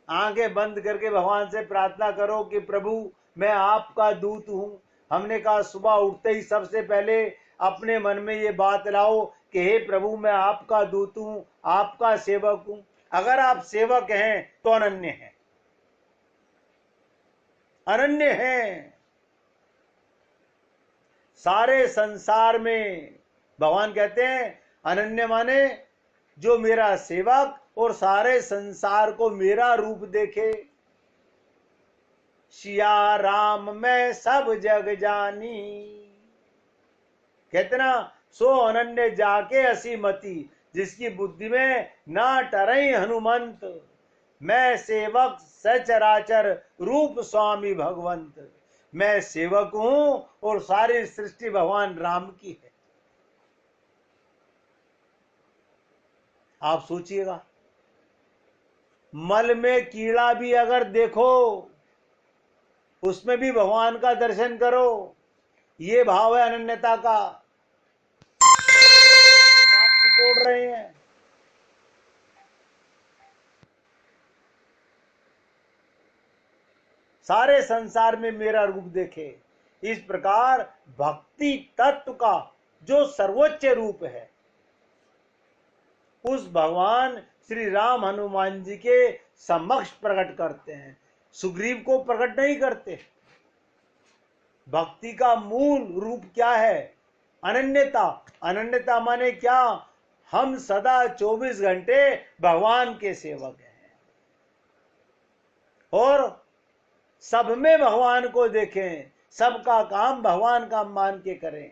आंखें बंद करके भगवान से प्रार्थना करो कि प्रभु मैं आपका दूत हूं। हमने कहा सुबह उठते ही सबसे पहले अपने मन में ये बात लाओ कि हे प्रभु मैं आपका दूत हूं, आपका सेवक हूं। अगर आप सेवक हैं तो अनन्य हैं, अनन्य हैं। सारे संसार में भगवान कहते हैं अनन्य माने जो मेरा सेवक और सारे संसार को मेरा रूप देखे। सिया राम मैं सब जग जानी, कहते ना सो अनन्य जाके असी मती, जिसकी बुद्धि में ना टरई हनुमंत। मैं सेवक सचराचर रूप स्वामी भगवंत। मैं सेवक हूं और सारी सृष्टि भगवान राम की है। आप सोचिएगा, मल में कीड़ा भी अगर देखो उसमें भी भगवान का दर्शन करो, ये भाव है अनन्यता का। नाक सिकोड़ रहे हैं, सारे संसार में मेरा रूप देखे। इस प्रकार भक्ति तत्व का जो सर्वोच्च रूप है उस भगवान श्री राम हनुमान जी के समक्ष प्रकट करते हैं, सुग्रीव को प्रकट नहीं करते। भक्ति का मूल रूप क्या है, अनन्यता। अनन्यता माने क्या, हम सदा 24 घंटे भगवान के सेवक हैं और सब में भगवान को देखें, सबका काम भगवान का मान के करें।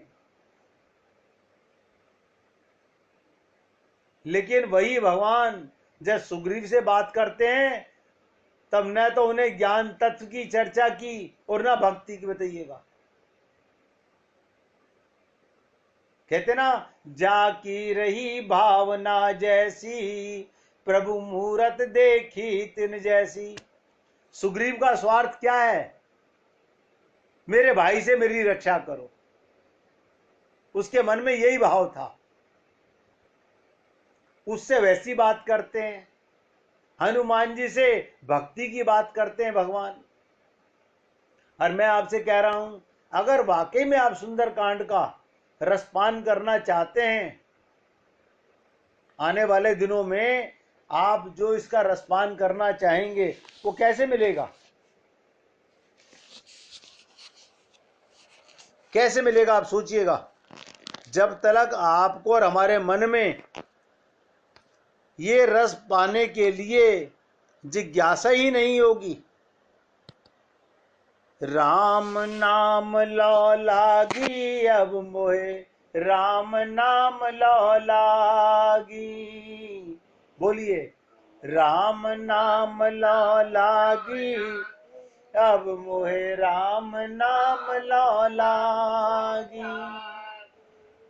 लेकिन वही भगवान जब सुग्रीव से बात करते हैं तब न तो उन्हें ज्ञान तत्व की चर्चा की और न भक्ति की। बताइएगा, कहते ना जाकी रही भावना जैसी, प्रभु मूरत देखी तिन जैसी। सुग्रीव का स्वार्थ क्या है, मेरे भाई से मेरी रक्षा करो, उसके मन में यही भाव था, उससे वैसी बात करते हैं। हनुमान जी से भक्ति की बात करते हैं भगवान। और मैं आपसे कह रहा हूं, अगर वाकई में आप सुंदर कांड का रसपान करना चाहते हैं, आने वाले दिनों में आप जो इसका रसपान करना चाहेंगे वो कैसे मिलेगा, कैसे मिलेगा आप सोचिएगा। जब तक आपको और हमारे मन में ये रस पाने के लिए जिज्ञासा ही नहीं होगी। राम नाम लो लागी अब मोहे, राम नाम लो लागी। बोलिए, राम नाम लो लागी अब मोहे, राम नाम लो लागी।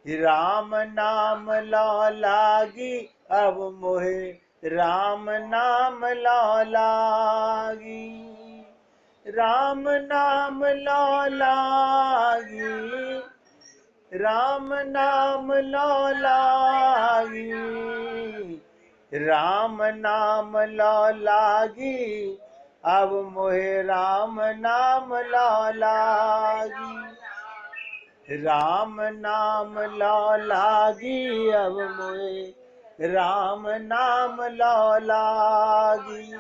राम नाम लो लागी अब मोहे, राम नाम लो लागी। राम नाम लो लागी, राम नाम लो लागी। राम नाम लो लागी अब मोहे, राम नाम लो लागी। राम नाम लो लागी अब मोहे, राम नाम लो लागी।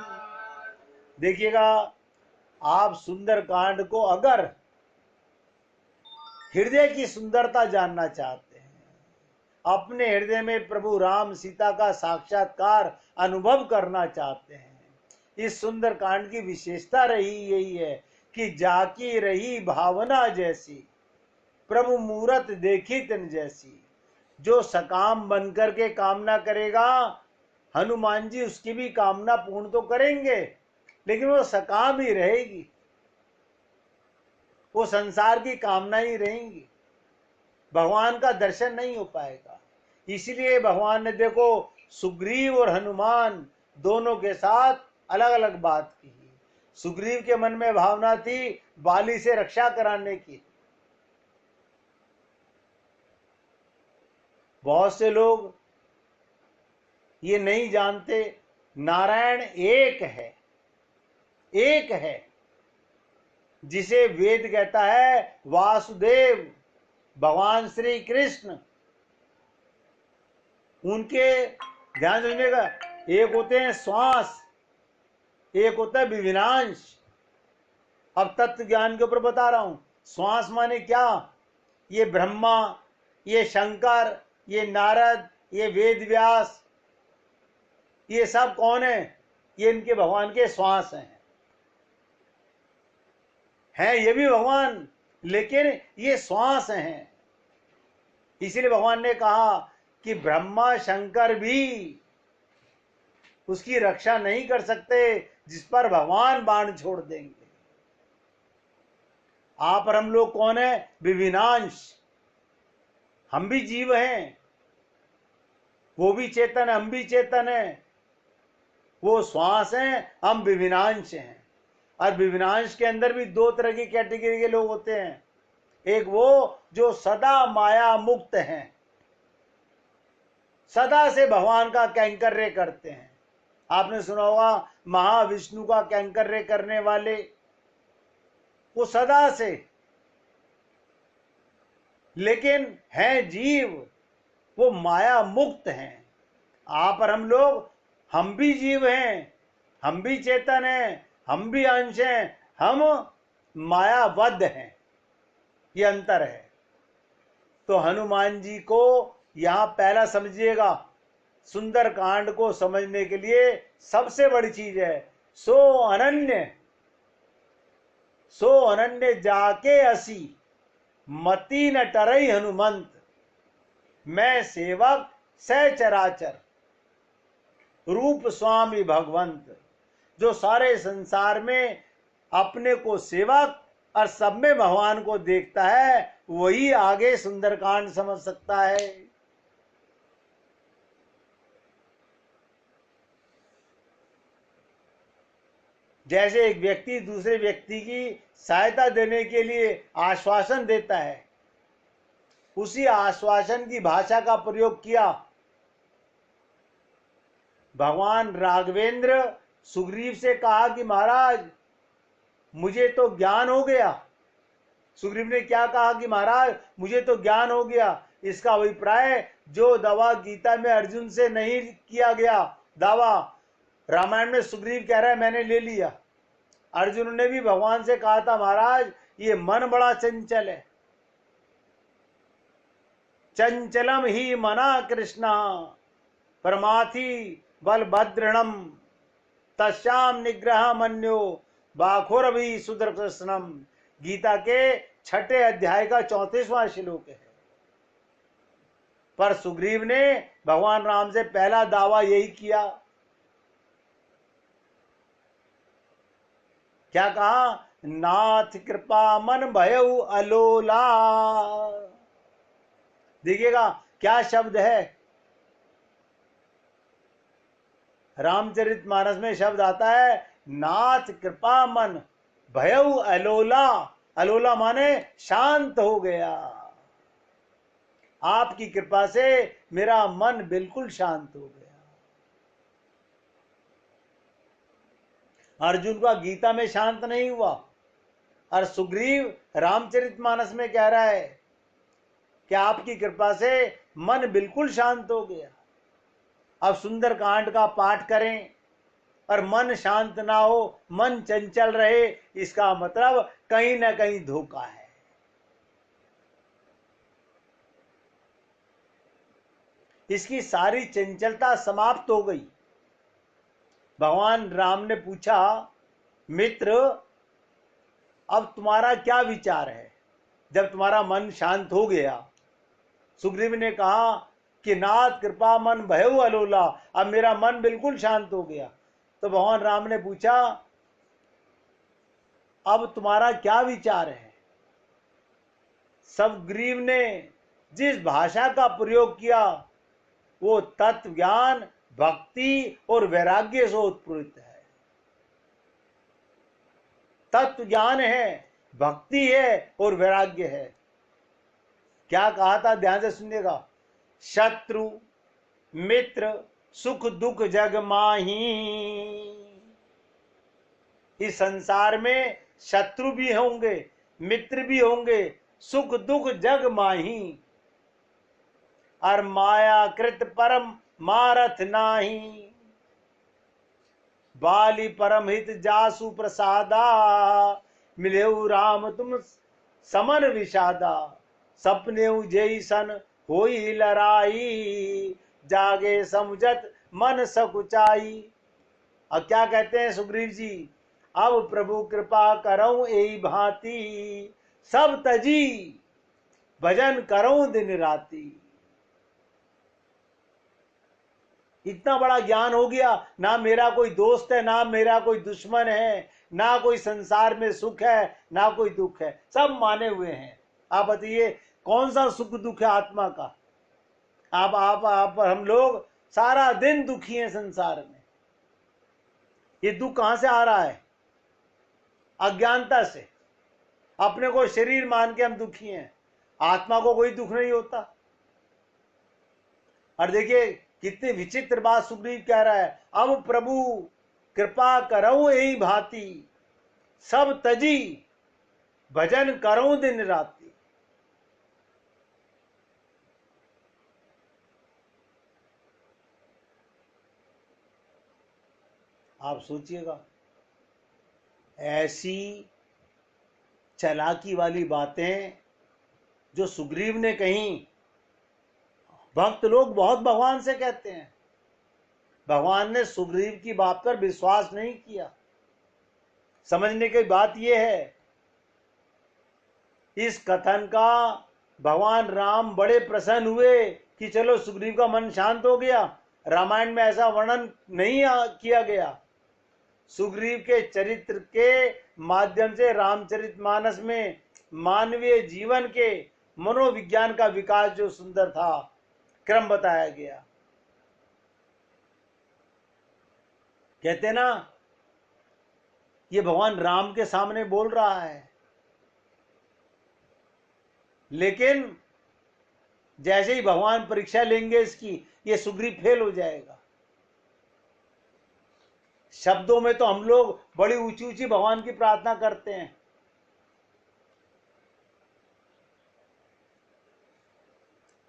देखिएगा, आप सुंदर कांड को अगर हृदय की सुंदरता जानना चाहते हैं, अपने हृदय में प्रभु राम सीता का साक्षात्कार अनुभव करना चाहते हैं, इस सुंदर कांड की विशेषता रही यही है कि जाकी रही भावना जैसी, प्रभु मूरत देखी तिन जैसी। जो सकाम बनकर के कामना करेगा, हनुमान जी उसकी भी कामना पूर्ण तो करेंगे, लेकिन वो सकाम ही रहेगी, वो संसार की कामना ही रहेंगी, भगवान का दर्शन नहीं हो पाएगा। इसलिए भगवान ने देखो सुग्रीव और हनुमान दोनों के साथ अलग अलग बात की। सुग्रीव के मन में भावना थी बाली से रक्षा कराने की। बहुत से लोग ये नहीं जानते, नारायण एक है, एक है, जिसे वेद कहता है वासुदेव, भगवान श्री कृष्ण। उनके ध्यान रखिएगा, एक होते हैं श्वास, एक होता है विविनांश। अब तत्व ज्ञान के ऊपर बता रहा हूं। श्वास माने क्या? ये ब्रह्मा, ये शंकर, ये नारद, ये वेद व्यास, ये सब कौन है? ये इनके भगवान के श्वास हैं ये भी भगवान, लेकिन ये श्वास हैं। इसलिए भगवान ने कहा कि ब्रह्मा शंकर भी उसकी रक्षा नहीं कर सकते जिस पर भगवान बाण छोड़ देंगे। आप और हम लोग कौन है? विविनांश। हम भी जीव हैं, वो भी चेतन है, हम भी चेतन है। वो श्वास हैं, हम विविनांश हैं। और विविनांश के अंदर भी दो तरह की कैटेगरी के लोग होते हैं। एक वो जो सदा माया मुक्त हैं, सदा से भगवान का कैंकर्य करते हैं। आपने सुना होगा महाविष्णु का कैंकर्य करने वाले, वो सदा से, लेकिन हैं जीव, वो माया मुक्त हैं। आप और हम लोग, हम भी जीव हैं, हम भी चेतन हैं, हम भी अंश हैं, हम मायाबद्ध हैं। ये अंतर है। तो हनुमान जी को यहां पहला समझिएगा, सुंदर कांड को समझने के लिए सबसे बड़ी चीज है सो अनन्य जाके असी मति न टरई हनुमंत, मैं सेवक सहचराचर रूप स्वामी भगवंत। जो सारे संसार में अपने को सेवक और सब में भगवान को देखता है, वही आगे सुंदरकांड समझ सकता है। जैसे एक व्यक्ति दूसरे व्यक्ति की सहायता देने के लिए आश्वासन देता है, उसी आश्वासन की भाषा का प्रयोग किया भगवान राघवेंद्र। सुग्रीव से कहा कि महाराज मुझे तो ज्ञान हो गया। सुग्रीव ने क्या कहा कि महाराज मुझे तो ज्ञान हो गया। इसका अभिप्राय जो दावा गीता में अर्जुन से नहीं किया गया दावा, रामायण में सुग्रीव कह रहा है मैंने ले लिया। अर्जुन ने भी भगवान से कहा था महाराज ये मन बड़ा चंचल है, चंचलम ही मना कृष्णा परमाथि बलभद्रणम तस्याम निग्रह मन्यो बाखुर भी सुदर्शनम। गीता के 6 अध्याय का 34वां श्लोक है। पर सुग्रीव ने भगवान राम से पहला दावा यही किया। क्या कहा? नाथ कृपा मन भयउ अलोला। देखिएगा क्या शब्द है। रामचरितमानस में शब्द आता है नाथ कृपा मन भयउ अलोला। अलोला माने शांत हो गया। आपकी कृपा से मेरा मन बिल्कुल शांत हो गया। अर्जुन का गीता में शांत नहीं हुआ, और सुग्रीव रामचरितमानस में कह रहा है कि आपकी कृपा से मन बिल्कुल शांत हो गया। अब सुंदर कांड का पाठ करें और मन शांत ना हो, मन चंचल रहे, इसका मतलब कहीं ना कहीं धोखा है। इसकी सारी चंचलता समाप्त हो गई। भगवान राम ने पूछा मित्र अब तुम्हारा क्या विचार है? जब तुम्हारा मन शांत हो गया, सुग्रीव ने कहा कि नाथ कृपा मन भयउ अलोला, अब मेरा मन बिल्कुल शांत हो गया। तो भगवान राम ने पूछा, अब तुम्हारा क्या विचार है? सुग्रीव ने जिस भाषा का प्रयोग किया वो तत्व ज्ञान, भक्ति और वैराग्य से उत्प्रेरित है। तत्व ज्ञान है, भक्ति है और वैराग्य है। क्या कहा था, ध्यान से सुनिएगा। शत्रु मित्र सुख दुख जग माही। इस संसार में शत्रु भी होंगे, मित्र भी होंगे, सुख दुख जग माही। और माया कृत परम मारथ नाही। बाली परम हित जासु प्रसादा। मिलेऊ राम तुम समन विषादा। सपने जैसन होई लड़ाई। जागे समुझत मन सकुचाई। अब क्या कहते हैं सुग्रीव जी, अब प्रभु कृपा करऊं एई भांति। सब तजी भजन करऊं दिन राती। इतना बड़ा ज्ञान हो गया, ना मेरा कोई दोस्त है, ना मेरा कोई दुश्मन है, ना कोई संसार में सुख है, ना कोई दुख है, सब माने हुए हैं। आप बताइए कौन सा सुख दुख है आत्मा का? आप हम लोग सारा दिन दुखी हैं संसार में। ये दुख कहां से आ रहा है? अज्ञानता से। अपने को शरीर मान के हम दुखी हैं, आत्मा को कोई दुख नहीं होता। और देखिए कितनी विचित्र बात सुग्रीव कह रहा है, अब प्रभु कृपा करऊं यही भांति। सब तजी भजन करऊं दिन राति। आप सोचिएगा, ऐसी चालाकी वाली बातें जो सुग्रीव ने कही, भक्त लोग बहुत भगवान से कहते हैं। भगवान ने सुग्रीव की बात पर विश्वास नहीं किया। समझने की बात यह है, इस कथन का भगवान राम बड़े प्रसन्न हुए कि चलो सुग्रीव का मन शांत हो गया। रामायण में ऐसा वर्णन नहीं किया गया। सुग्रीव के चरित्र के माध्यम से रामचरितमानस में मानवीय जीवन के मनोविज्ञान का विकास जो सुंदर था, क्रम बताया गया। कहते ना, ये भगवान राम के सामने बोल रहा है, लेकिन जैसे ही भगवान परीक्षा लेंगे इसकी, ये सुग्रीव फेल हो जाएगा। शब्दों में तो हम लोग बड़ी ऊंची ऊंची भगवान की प्रार्थना करते हैं,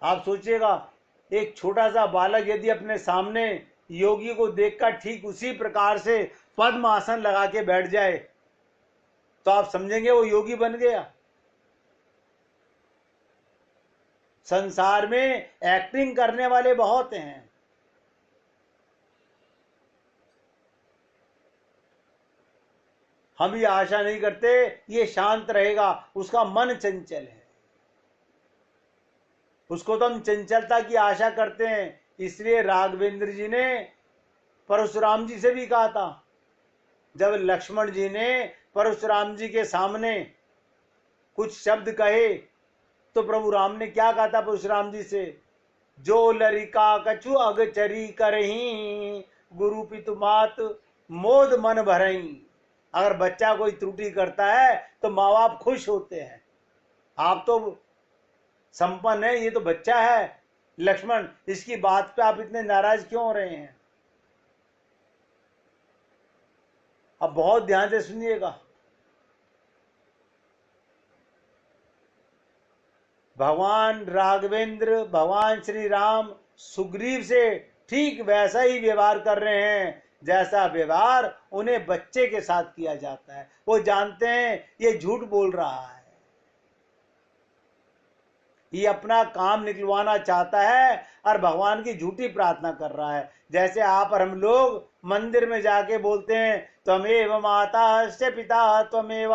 आप सोचिएगा एक छोटा सा बालक यदि अपने सामने योगी को देखकर ठीक उसी प्रकार से पद्म आसन लगा के बैठ जाए तो आप समझेंगे वो योगी बन गया। संसार में एक्टिंग करने वाले बहुत हैं। हम ये आशा नहीं करते ये शांत रहेगा, उसका मन चंचल है, उसको तो हम चंचलता की आशा करते हैं। इसलिए राघवेंद्र जी ने परशुराम जी से भी कहा था, जब लक्ष्मण जी ने परशुराम जी के सामने कुछ शब्द कहे तो प्रभु राम ने क्या कहा था परशुराम जी से, जो लरिका कछु अगचरी करही गुरु पितु मात मोद मन भरही। अगर बच्चा कोई त्रुटि करता है तो माँ बाप खुश होते हैं। आप तो संपन्न है, ये तो बच्चा है लक्ष्मण, इसकी बात पे आप इतने नाराज क्यों हो रहे हैं? अब बहुत ध्यान से सुनिएगा। भगवान राघवेंद्र, भगवान श्री राम सुग्रीव से ठीक वैसा ही व्यवहार कर रहे हैं जैसा व्यवहार उन्हें बच्चे के साथ किया जाता है। वो जानते हैं ये झूठ बोल रहा है, ये अपना काम निकलवाना चाहता है और भगवान की झूठी प्रार्थना कर रहा है। जैसे आप और हम लोग मंदिर में जाके बोलते हैं, त्वमेव माता से पिता त्वमेव,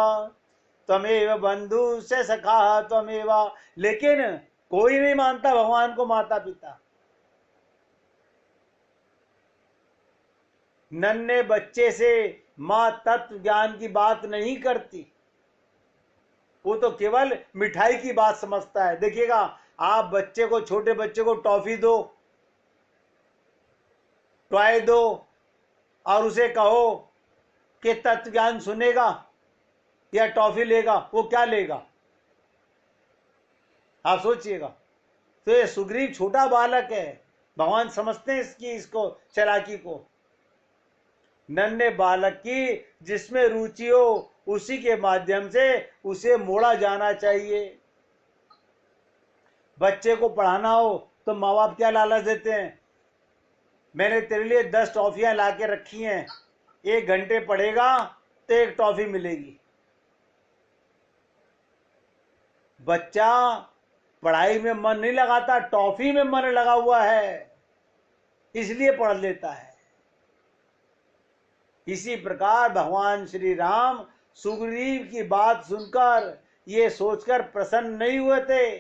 त्वमेव बंधु से सखा त्वमेव, लेकिन कोई नहीं मानता भगवान को माता पिता। नन्हे बच्चे से मां तत्व ज्ञान की बात नहीं करती, वो तो केवल मिठाई की बात समझता है। देखिएगा, आप बच्चे को, छोटे बच्चे को टॉफी दो, टॉय दो, और उसे कहो कि तत्व ज्ञान सुनेगा या टॉफी लेगा, वो क्या लेगा? आप सोचिएगा। तो ये सुग्रीव छोटा बालक है, भगवान समझते हैं इसको चालाकी को। नन्हे बालक की जिसमें रुचि हो उसी के माध्यम से उसे मोड़ा जाना चाहिए। बच्चे को पढ़ाना हो तो माँ बाप क्या लालच देते हैं, मैंने तेरे लिए 10 टॉफियां ला के रखी हैं, 1 घंटे पढ़ेगा तो 1 टॉफी मिलेगी। बच्चा पढ़ाई में मन नहीं लगाता, टॉफी में मन लगा हुआ है, इसलिए पढ़ लेता है। इसी प्रकार भगवान श्री राम सुग्रीव की बात सुनकर ये सोचकर प्रसन्न नहीं हुए थे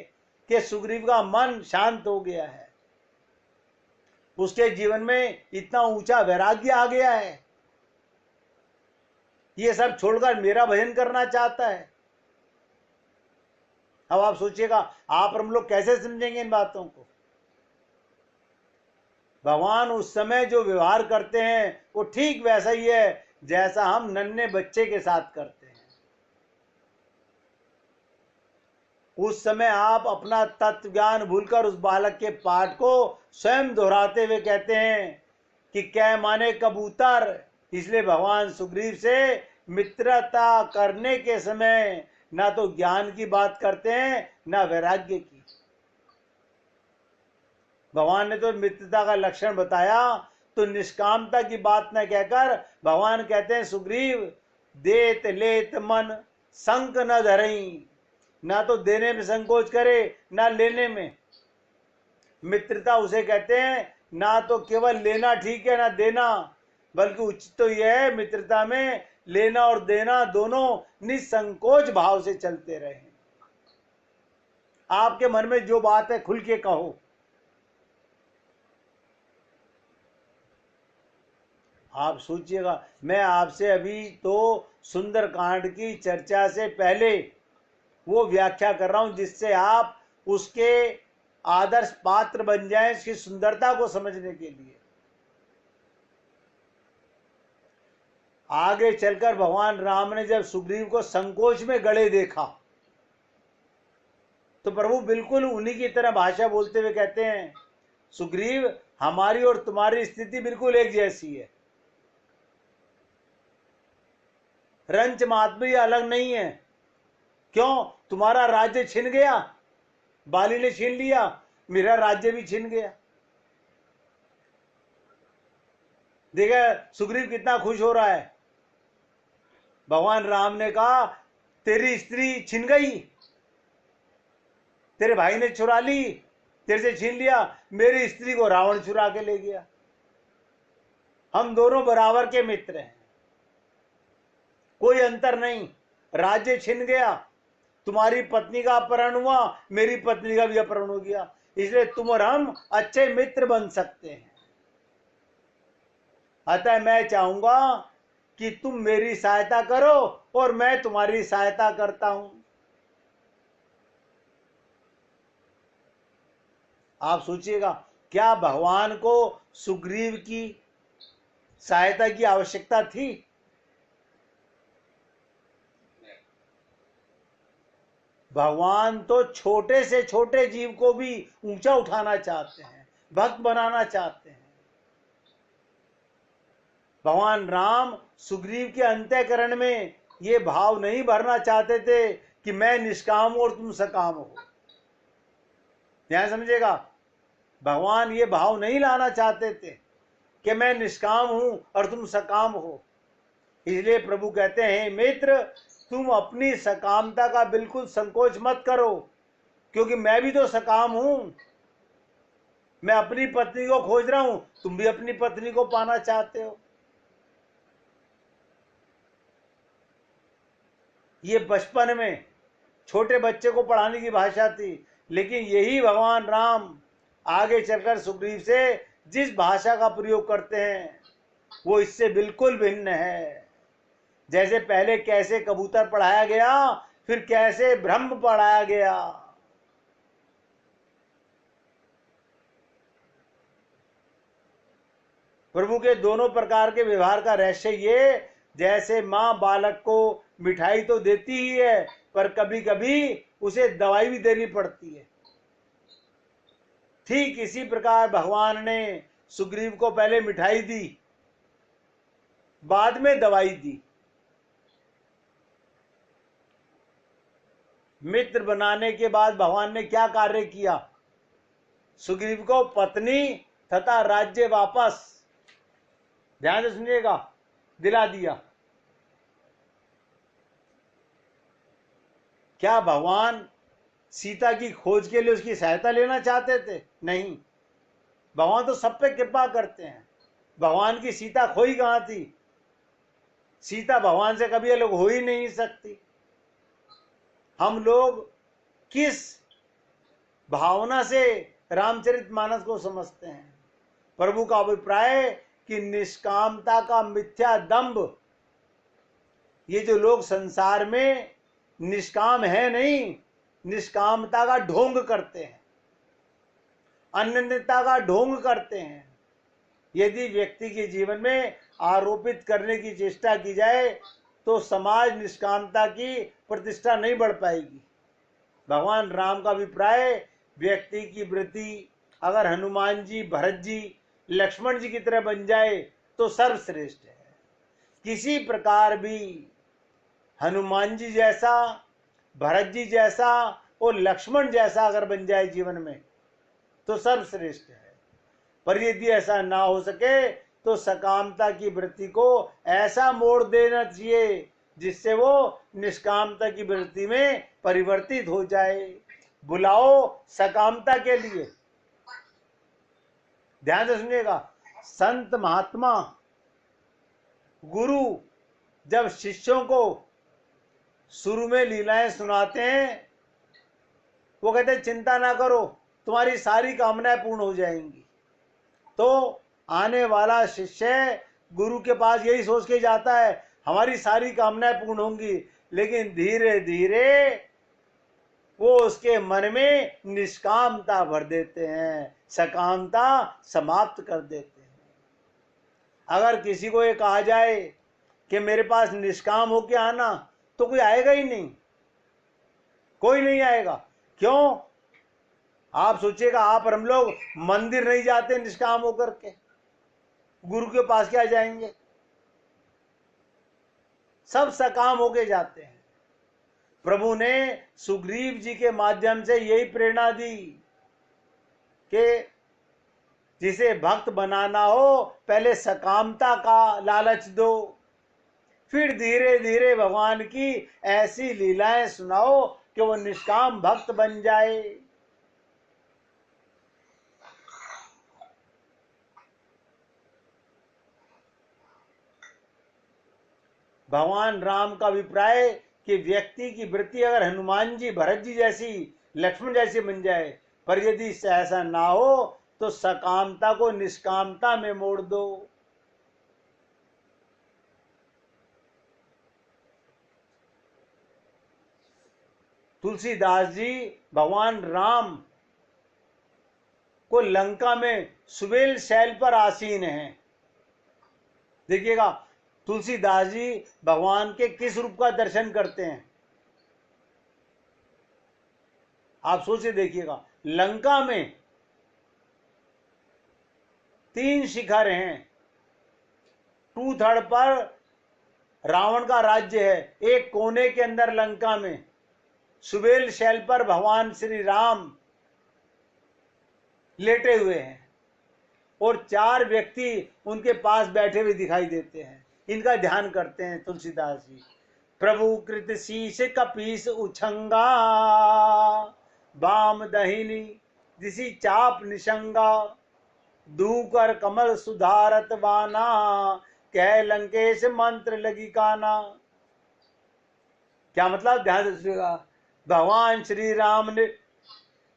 कि सुग्रीव का मन शांत हो गया है, उसके जीवन में इतना ऊंचा वैराग्य आ गया है, ये सब छोड़कर मेरा भजन करना चाहता है। अब आप सोचिएगा, आप और हम लोग कैसे समझेंगे इन बातों को? भगवान उस समय जो व्यवहार करते हैं वो ठीक वैसा ही है जैसा हम नन्हे बच्चे के साथ करते हैं। उस समय आप अपना तत्व ज्ञान भूलकर उस बालक के पाठ को स्वयं दोहराते हुए कहते हैं कि कै माने कबूतर। इसलिए भगवान सुग्रीव से मित्रता करने के समय ना तो ज्ञान की बात करते हैं ना वैराग्य की। भगवान ने तो मित्रता का लक्षण बताया, तो निष्कामता की बात न कहकर भगवान कहते हैं सुग्रीव देत लेत मन संक न धरई, ना तो देने में संकोच करे ना लेने में। मित्रता उसे कहते हैं, ना तो केवल लेना ठीक है ना देना, बल्कि उचित तो यह है मित्रता में लेना और देना दोनों निसंकोच भाव से चलते रहे। आपके मन में जो बात है खुल के कहो। आप सोचिएगा, मैं आपसे अभी तो सुंदर कांड की चर्चा से पहले वो व्याख्या कर रहा हूं जिससे आप उसके आदर्श पात्र बन जाएं, इसकी सुंदरता को समझने के लिए। आगे चलकर भगवान राम ने जब सुग्रीव को संकोच में गड़े देखा तो प्रभु बिल्कुल उन्हीं की तरह भाषा बोलते हुए कहते हैं, सुग्रीव हमारी और तुम्हारी स्थिति बिल्कुल एक जैसी है, रंच मातमी अलग नहीं है। क्यों? तुम्हारा राज्य छिन गया, बाली ने छीन लिया, मेरा राज्य भी छिन गया। देखा सुग्रीव कितना खुश हो रहा है। भगवान राम ने कहा तेरी स्त्री छिन गई, तेरे भाई ने चुरा ली, तेरे से छीन लिया, मेरी स्त्री को रावण चुरा के ले गया। हम दोनों बराबर के मित्र हैं, कोई अंतर नहीं। राज्य छिन गया, तुम्हारी पत्नी का अपहरण हुआ, मेरी पत्नी का भी अपहरण हो गया, इसलिए तुम और हम अच्छे मित्र बन सकते हैं। अतः मैं चाहूंगा कि तुम मेरी सहायता करो और मैं तुम्हारी सहायता करता हूं। आप सोचिएगा, क्या भगवान को सुग्रीव की सहायता की आवश्यकता थी? भगवान तो छोटे से छोटे जीव को भी ऊंचा उठाना चाहते हैं, भक्त बनाना चाहते हैं। भगवान राम सुग्रीव के अंतःकरण में ये भाव नहीं भरना चाहते थे कि मैं निष्काम हूं और तुम सकाम हो। ध्यान समझेगा, भगवान ये भाव नहीं लाना चाहते थे कि मैं निष्काम हूं और तुम सकाम हो। इसलिए प्रभु कहते हैं, मित्र तुम अपनी सकामता का बिल्कुल संकोच मत करो, क्योंकि मैं भी तो सकाम हूं। मैं अपनी पत्नी को खोज रहा हूं, तुम भी अपनी पत्नी को पाना चाहते हो। ये बचपन में छोटे बच्चे को पढ़ाने की भाषा थी। लेकिन यही भगवान राम आगे चलकर सुग्रीव से जिस भाषा का प्रयोग करते हैं वो इससे बिल्कुल भिन्न है। जैसे पहले कैसे कबूतर पढ़ाया गया, फिर कैसे ब्रह्म पढ़ाया गया। प्रभु के दोनों प्रकार के व्यवहार का रहस्य ये, जैसे माँ बालक को मिठाई तो देती ही है, पर कभी कभी उसे दवाई भी देनी पड़ती है। ठीक इसी प्रकार भगवान ने सुग्रीव को पहले मिठाई दी, बाद में दवाई दी। मित्र बनाने के बाद भगवान ने क्या कार्य किया? सुग्रीव को पत्नी तथा राज्य वापस, ध्यान से सुनिएगा, दिला दिया। क्या भगवान सीता की खोज के लिए उसकी सहायता लेना चाहते थे? नहीं, भगवान तो सब पे कृपा करते हैं। भगवान की सीता खोई कहां थी? सीता भगवान से कभी अलग हो ही नहीं सकती। हम लोग किस भावना से रामचरितमानस को समझते हैं? प्रभु का अभिप्राय कि निष्कामता का मिथ्या दंभ, ये जो लोग संसार में निष्काम है नहीं, निष्कामता का ढोंग करते हैं, अनन्यता का ढोंग करते हैं। यदि व्यक्ति के जीवन में आरोपित करने की चेष्टा की जाए तो समाज निष्कामता की प्रतिष्ठा नहीं बढ़ पाएगी। भगवान राम का अभिप्राय, व्यक्ति की वृत्ति अगर हनुमान जी, भरत जी, लक्ष्मण जी की तरह बन जाए तो सर्वश्रेष्ठ है। किसी प्रकार भी हनुमान जी जैसा, भरत जी जैसा और लक्ष्मण जैसा अगर बन जाए जीवन में तो सर्वश्रेष्ठ है। पर यदि ऐसा ना हो सके तो सकामता की वृत्ति को ऐसा मोड़ देना चाहिए जिससे वो निष्कामता की वृत्ति में परिवर्तित हो जाए। बुलाओ सकामता के लिए। ध्यान से सुनिएगा, संत महात्मा गुरु जब शिष्यों को शुरू में लीलाएं सुनाते हैं, वो कहते हैं चिंता ना करो, तुम्हारी सारी कामनाएं पूर्ण हो जाएंगी। तो आने वाला शिष्य गुरु के पास यही सोच के जाता है हमारी सारी कामनाएं पूर्ण होंगी, लेकिन धीरे धीरे वो उसके मन में निष्कामता भर देते हैं, सकामता समाप्त कर देते हैं। अगर किसी को ये कहा जाए कि मेरे पास निष्काम होके आना, तो कोई आएगा ही नहीं, कोई नहीं आएगा। क्यों? आप सोचिएगा, आप और हम लोग मंदिर नहीं जाते निष्काम होकर के, गुरु के पास क्या जाएंगे? सब सकाम होके जाते हैं। प्रभु ने सुग्रीव जी के माध्यम से यही प्रेरणा दी कि जिसे भक्त बनाना हो पहले सकामता का लालच दो, फिर धीरे धीरे भगवान की ऐसी लीलाएं सुनाओ कि वो निष्काम भक्त बन जाए। भगवान राम का अभिप्राय कि व्यक्ति की वृत्ति अगर हनुमान जी, भरत जी जैसी, लक्ष्मण जैसी बन जाए, पर यदि ऐसा ना हो तो सकामता को निष्कामता में मोड़ दो। तुलसीदास जी भगवान राम को लंका में सुबेल शैल पर आसीन हैं। देखिएगा, तुलसीदास जी भगवान के किस रूप का दर्शन करते हैं? आप सोचे देखिएगा, लंका में 3 शिखर हैं, 2/3 पर रावण का राज्य है, एक कोने के अंदर लंका में सुबेल शैल पर भगवान श्री राम लेटे हुए हैं और 4 व्यक्ति उनके पास बैठे हुए दिखाई देते हैं। इनका ध्यान करते हैं तुलसीदास जी। प्रभु कृत शीश कपीस उछंगा, बाम दहिनी दिसी चाप निशंगा, दूकर कमल सुधारत बाना, कह लंकेश मंत्र लगी काना। क्या मतलब? ध्यान से सुनिएगा। भगवान श्री राम ने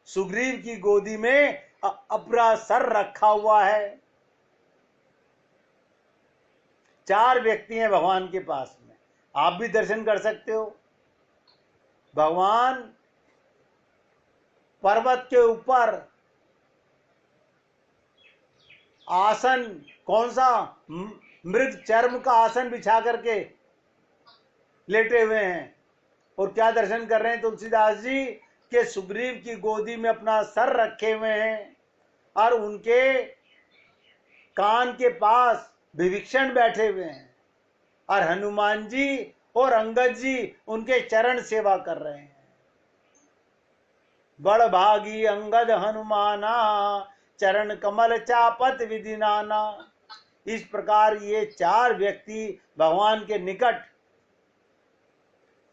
सुग्रीव की गोदी में अपना सर रखा हुआ है। 4 व्यक्ति हैं भगवान के पास में, आप भी दर्शन कर सकते हो। भगवान पर्वत के ऊपर आसन, कौन सा, मृग चर्म का आसन बिछा करके लेटे हुए हैं और क्या दर्शन कर रहे हैं तुलसीदास जी के सुग्रीव की गोदी में अपना सर रखे हुए हैं और उनके कान के पास विभीषण बैठे हुए हैं और हनुमान जी और अंगद जी उनके चरण सेवा कर रहे हैं। बड़ भागी अंगद हनुमाना, चरण कमल चापत विधि नाना। इस प्रकार ये 4 व्यक्ति भगवान के निकट।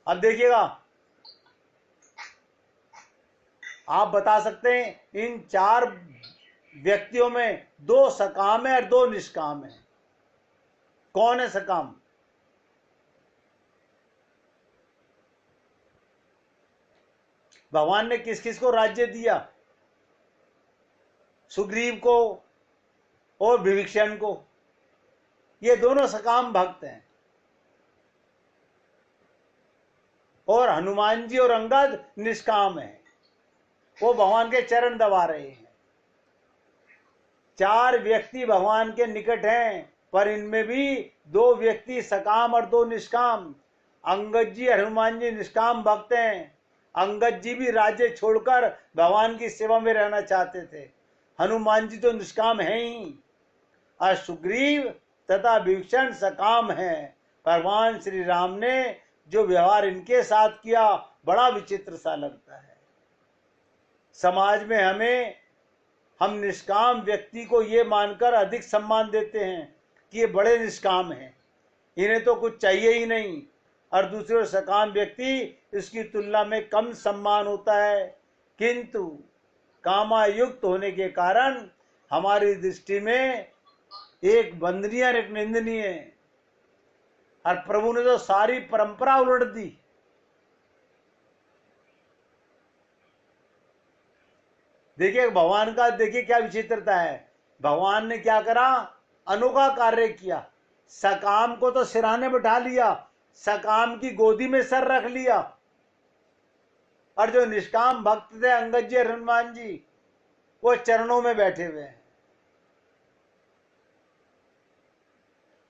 अब देखिएगा, आप बता सकते हैं इन 4 व्यक्तियों में 2 सकाम है और 2 निष्काम है। कौन है सकाम? भगवान ने किस किस को राज्य दिया? सुग्रीव को और विभीषण को। ये दोनों सकाम भक्त हैं। और हनुमान जी और अंगद निष्काम है, वो भगवान के चरण दबा रहे हैं। 4 व्यक्ति भगवान के निकट हैं, पर इनमें भी 2 व्यक्ति सकाम और 2 निष्काम। अंगद जी हनुमान जी निष्काम भक्त हैं। अंगद जी भी राज्य छोड़कर भगवान की सेवा में रहना चाहते थे। हनुमान जी तो निष्काम हैं ही, और सुग्रीव तथा विभीषण सकाम हैं। भगवान श्री राम ने जो व्यवहार इनके साथ किया बड़ा विचित्र सा लगता है। समाज में हम निष्काम व्यक्ति को ये मानकर अधिक सम्मान देते हैं कि ये बड़े निष्काम हैं, इन्हें तो कुछ चाहिए ही नहीं, और दूसरे सकाम व्यक्ति इसकी तुलना में कम सम्मान होता है। किंतु कामायुक्त होने के कारण हमारी दृष्टि में एक वंदनीय और एक निंदनीय है, और प्रभु ने तो सारी परंपरा उलट दी। देखिए भगवान का, देखिए क्या विचित्रता है। भगवान ने क्या करा? अनोखा कार्य किया। सकाम को तो सिराने बैठा लिया, सकाम की गोदी में सर रख लिया, और जो निष्काम भक्त थे अंगद जी हनुमान जी, वो चरणों में बैठे हुए हैं।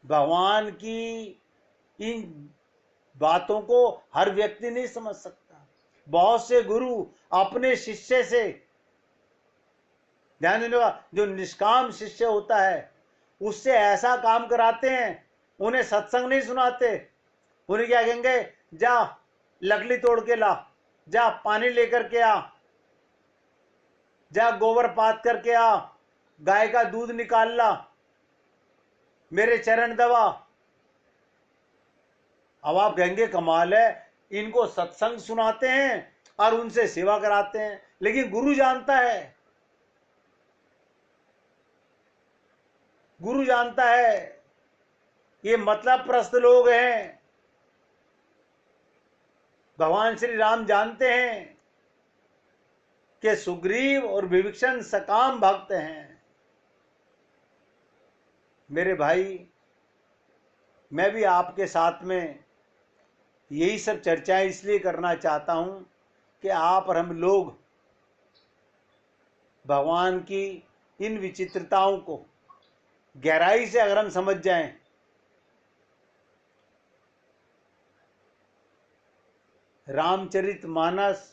भगवान की इन बातों को हर व्यक्ति नहीं समझ सकता। बहुत से गुरु अपने शिष्य से, ध्यान देने का, जो निष्काम शिष्य होता है उससे ऐसा काम कराते हैं, उन्हें सत्संग नहीं सुनाते। उन्हें क्या कहेंगे? जा लकड़ी तोड़ के ला, जा पानी लेकर के आ, जा गोबर पात करके आ, गाय का दूध निकाल ला, मेरे चरण दबा। अब आप कहेंगे कमाल है, इनको सत्संग सुनाते हैं और उनसे सेवा कराते हैं। लेकिन गुरु जानता है, गुरु जानता है ये मतलब प्रस्त लोग हैं। भगवान श्री राम जानते हैं कि सुग्रीव और विभीषण सकाम भक्त हैं। मेरे भाई, मैं भी आपके साथ में यही सब चर्चाएं इसलिए करना चाहता हूं कि आप और हम लोग भगवान की इन विचित्रताओं को गहराई से अगर हम समझ जाएं, रामचरितमानस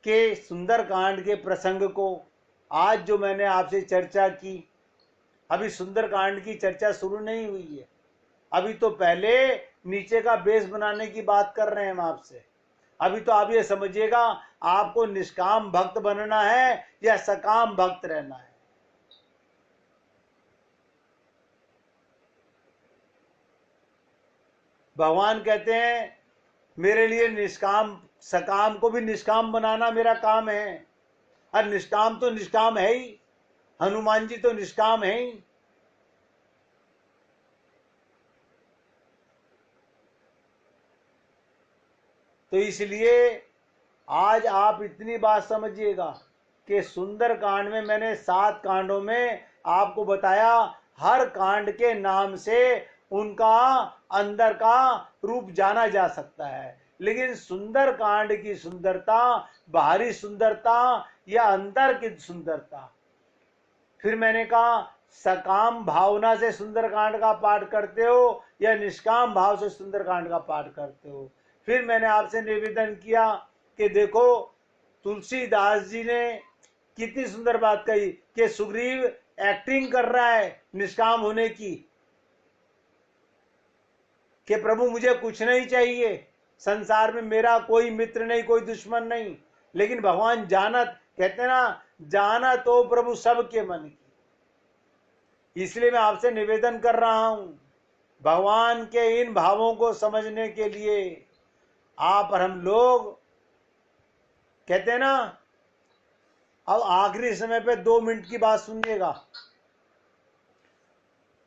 के सुंदरकांड के प्रसंग को आज जो मैंने आपसे चर्चा की, अभी सुंदरकांड की चर्चा शुरू नहीं हुई है। अभी तो पहले नीचे का बेस बनाने की बात कर रहे हैं हम आपसे। अभी तो आप ये समझिएगा, आपको निष्काम भक्त बनना है या सकाम भक्त रहना है। भगवान कहते हैं मेरे लिए निष्काम, सकाम को भी निष्काम बनाना मेरा काम है। और निष्काम तो निष्काम है ही, हनुमान जी तो निष्काम है ही। तो इसलिए आज आप इतनी बात समझिएगा कि सुंदर कांड में मैंने 7 कांडों में आपको बताया, हर कांड के नाम से उनका अंदर का रूप जाना जा सकता है, लेकिन सुंदर कांड की सुंदरता बाहरी सुंदरता या अंदर की सुंदरता। फिर मैंने कहा सकाम भावना से सुंदरकांड का पाठ करते हो या निष्काम भाव से सुंदरकांड का पाठ करते हो। फिर मैंने आपसे निवेदन किया कि देखो तुलसीदास जी ने कितनी सुंदर बात कही कि सुग्रीव एक्टिंग कर रहा है निष्काम होने की, कि प्रभु मुझे कुछ नहीं चाहिए, संसार में मेरा कोई मित्र नहीं, कोई दुश्मन नहीं, लेकिन भगवान जानत, कहते ना जाना तो प्रभु सबके मन की। इसलिए मैं आपसे निवेदन कर रहा हूं, भगवान के इन भावों को समझने के लिए आप और हम लोग, कहते हैं ना, अब आखिरी समय पे 2 मिनट की बात सुनिएगा।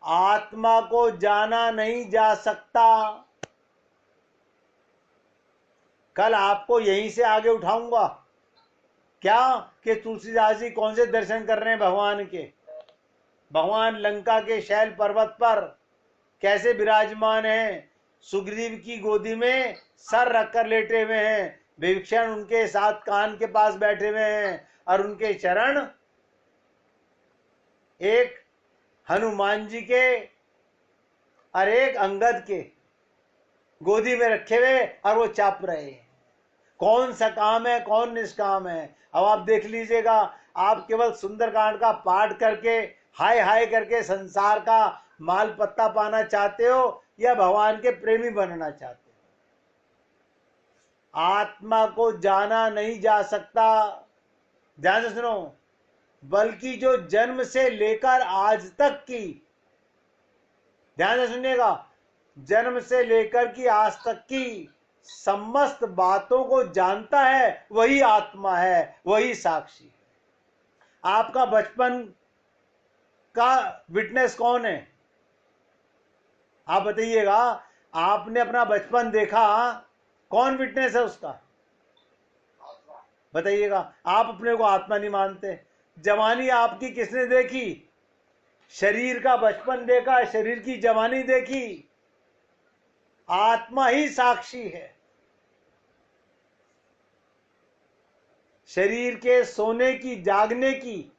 आत्मा को जाना नहीं जा सकता। कल आपको यहीं से आगे उठाऊंगा क्या कि तुलसीदास जी कौन से दर्शन कर रहे हैं भगवान के। भगवान लंका के शैल पर्वत पर कैसे विराजमान हैं, सुग्रीव की गोदी में सर रखकर लेटे हुए हैं, विभीषण उनके साथ कान के पास बैठे हुए हैं और उनके चरण एक हनुमान जी के और एक अंगद के गोदी में रखे हुए और वो चाप रहे हैं। कौन सा काम है, कौन निष्काम है। अब आप देख लीजिएगा, आप केवल सुंदरकांड का पाठ करके हाय हाय करके संसार का माल पत्ता पाना चाहते हो या भगवान के प्रेमी बनना चाहते हो। आत्मा को जाना नहीं जा सकता, ध्यान से सुनो, बल्कि जो जन्म से लेकर आज तक की, ध्यान से सुनिएगा, जन्म से लेकर की आज तक की समस्त बातों को जानता है, वही आत्मा है, वही साक्षी है। आपका बचपन का विटनेस कौन है? आप बताइएगा, आपने अपना बचपन देखा, कौन विटनेस है उसका? बताइएगा। आप अपने को आत्मा नहीं मानते। जवानी आपकी किसने देखी? शरीर का बचपन देखा, शरीर की जवानी देखी, आत्मा ही साक्षी है। शरीर के सोने की, जागने की,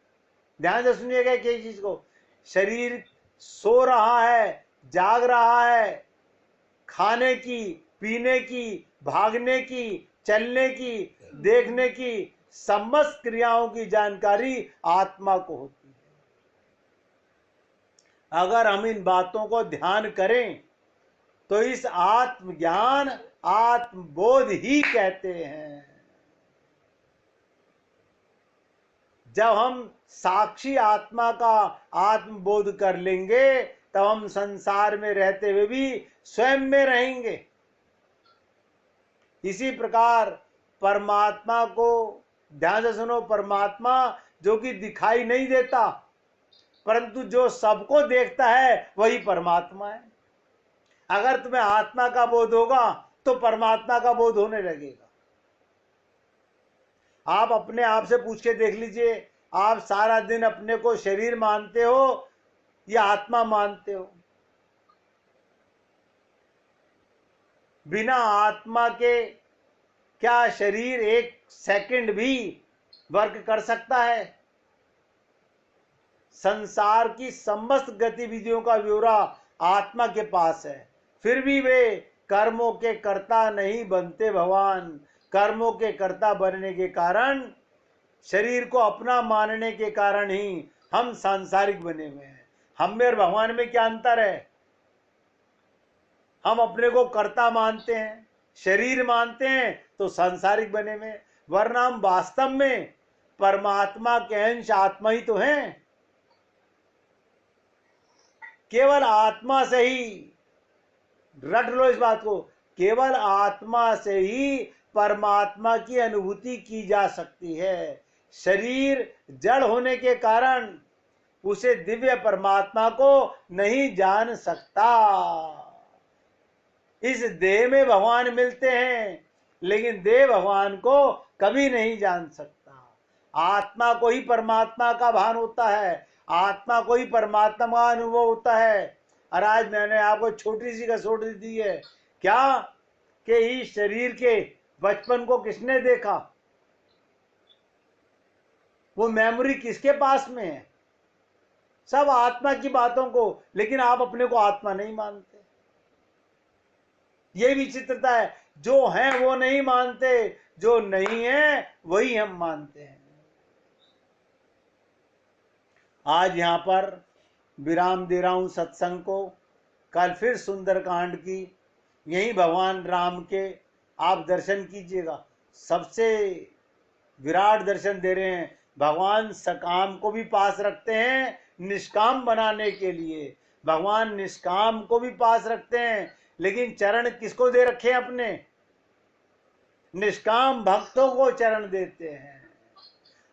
ध्यान से सुनिएगा एक चीज को, शरीर सो रहा है, जाग रहा है, खाने की, पीने की, भागने की, चलने की, देखने की, समस्त क्रियाओं की जानकारी आत्मा को होती है। अगर हम इन बातों को ध्यान करें तो इस आत्मज्ञान, आत्मबोध ही कहते हैं। जब हम साक्षी आत्मा का आत्मबोध कर लेंगे तब हम संसार में रहते हुए भी स्वयं में रहेंगे। इसी प्रकार परमात्मा को, ध्यान से सुनो, परमात्मा जो कि दिखाई नहीं देता परंतु जो सबको देखता है वही परमात्मा है। अगर तुम्हें आत्मा का बोध होगा तो परमात्मा का बोध होने लगेगा। आप अपने आप से पूछ के देख लीजिए, आप सारा दिन अपने को शरीर मानते हो या आत्मा मानते हो? बिना आत्मा के क्या शरीर एक सेकंड भी वर्क कर सकता है? संसार की समस्त गतिविधियों का ब्यौरा आत्मा के पास है, फिर भी वे कर्मों के कर्ता नहीं बनते। भगवान कर्मों के कर्ता बनने के कारण, शरीर को अपना मानने के कारण ही हम सांसारिक बने हुए हैं। हम में और भगवान में क्या अंतर है? हम अपने को कर्ता मानते हैं, शरीर मानते हैं तो सांसारिक बने हुए, वरना हम वास्तव में परमात्मा के अंश आत्मा ही तो हैं। केवल आत्मा से ही, रट लो इस बात को, केवल आत्मा से ही परमात्मा की अनुभूति की जा सकती है। शरीर जड़ होने के कारण उसे दिव्य परमात्मा को नहीं जान सकता। इस देह में भगवान मिलते हैं, लेकिन देह भगवान को कभी नहीं जान सकता। आत्मा को ही परमात्मा का भान होता है, आत्मा को ही परमात्मा का अनुभव होता है। और आज मैंने आपको छोटी सी कसौटी दी है क्या, कि इस शरीर के बचपन को किसने देखा, वो मेमोरी किसके पास में है, सब आत्मा की बातों को, लेकिन आप अपने को आत्मा नहीं मानते। ये विचित्रता है, जो है वो नहीं मानते, जो नहीं है वही हम मानते हैं। आज यहां पर विराम दे रहा हूं सत्संग को। कल फिर सुंदरकांड की यही भगवान राम के आप दर्शन कीजिएगा। सबसे विराट दर्शन दे रहे हैं। भगवान सकाम को भी पास रखते हैं निष्काम बनाने के लिए, भगवान निष्काम को भी पास रखते हैं, लेकिन चरण किसको दे रखे हैं अपने, निष्काम भक्तों को चरण देते हैं।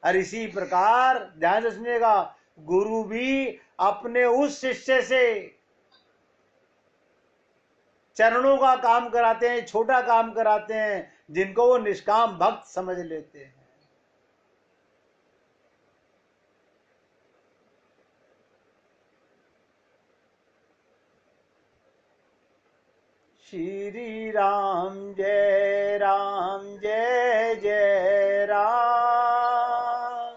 और इसी प्रकार ध्यान से सुनिएगा, गुरु भी अपने उस शिष्य से चरणों का काम कराते हैं, छोटा काम कराते हैं, जिनको वो निष्काम भक्त समझ लेते हैं। श्री राम जय जय राम,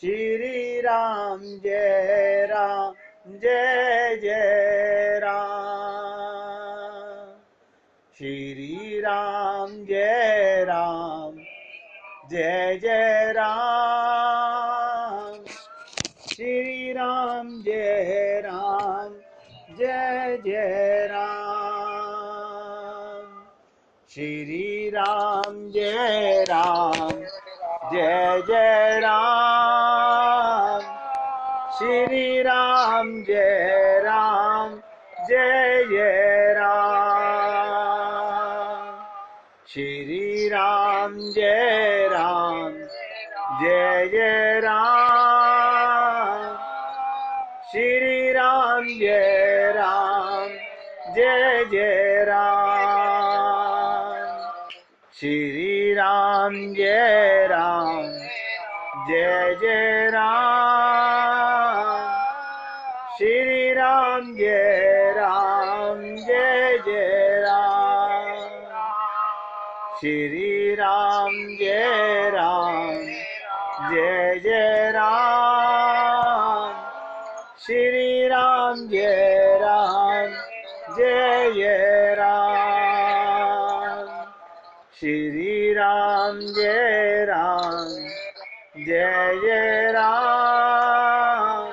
श्री राम जय जय राम, श्री राम जय जय राम, श्री राम जय जय राम, श्री राम जय जय राम, श्री राम जय जय राम, श्री राम जय जय राम, श्री राम जय जय राम, श्री राम जय जय राम, श्री राम जय जय राम, श्री राम जय जय राम, श्री राम जय जय राम, श्री राम जय जय राम,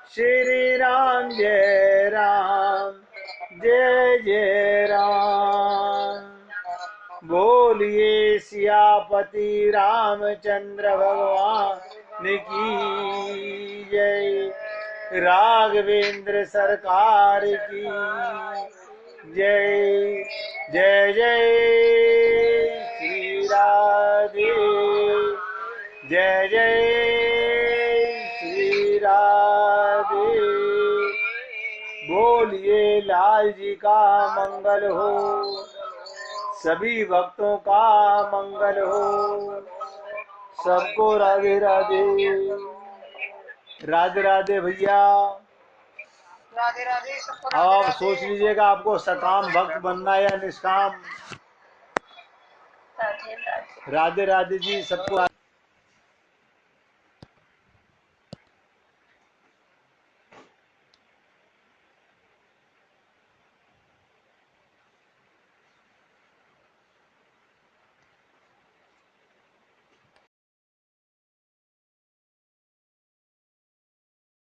श्री राम जय जय राम। बोलिए सियापति रामचंद्र भगवान की जय, राघवेंद्र सरकार की जय। जय जय श्री राधे, जय जय श्री राधे। बोलिए लाल जी का मंगल हो, सभी भक्तों का मंगल हो, सबको राधे राधे। राधे राधे भैया, राधे राधे। अब आप सोच लीजिएगा आपको सकाम भक्त बनना या निष्काम। राधे राधे। राधे राधे जी सबको।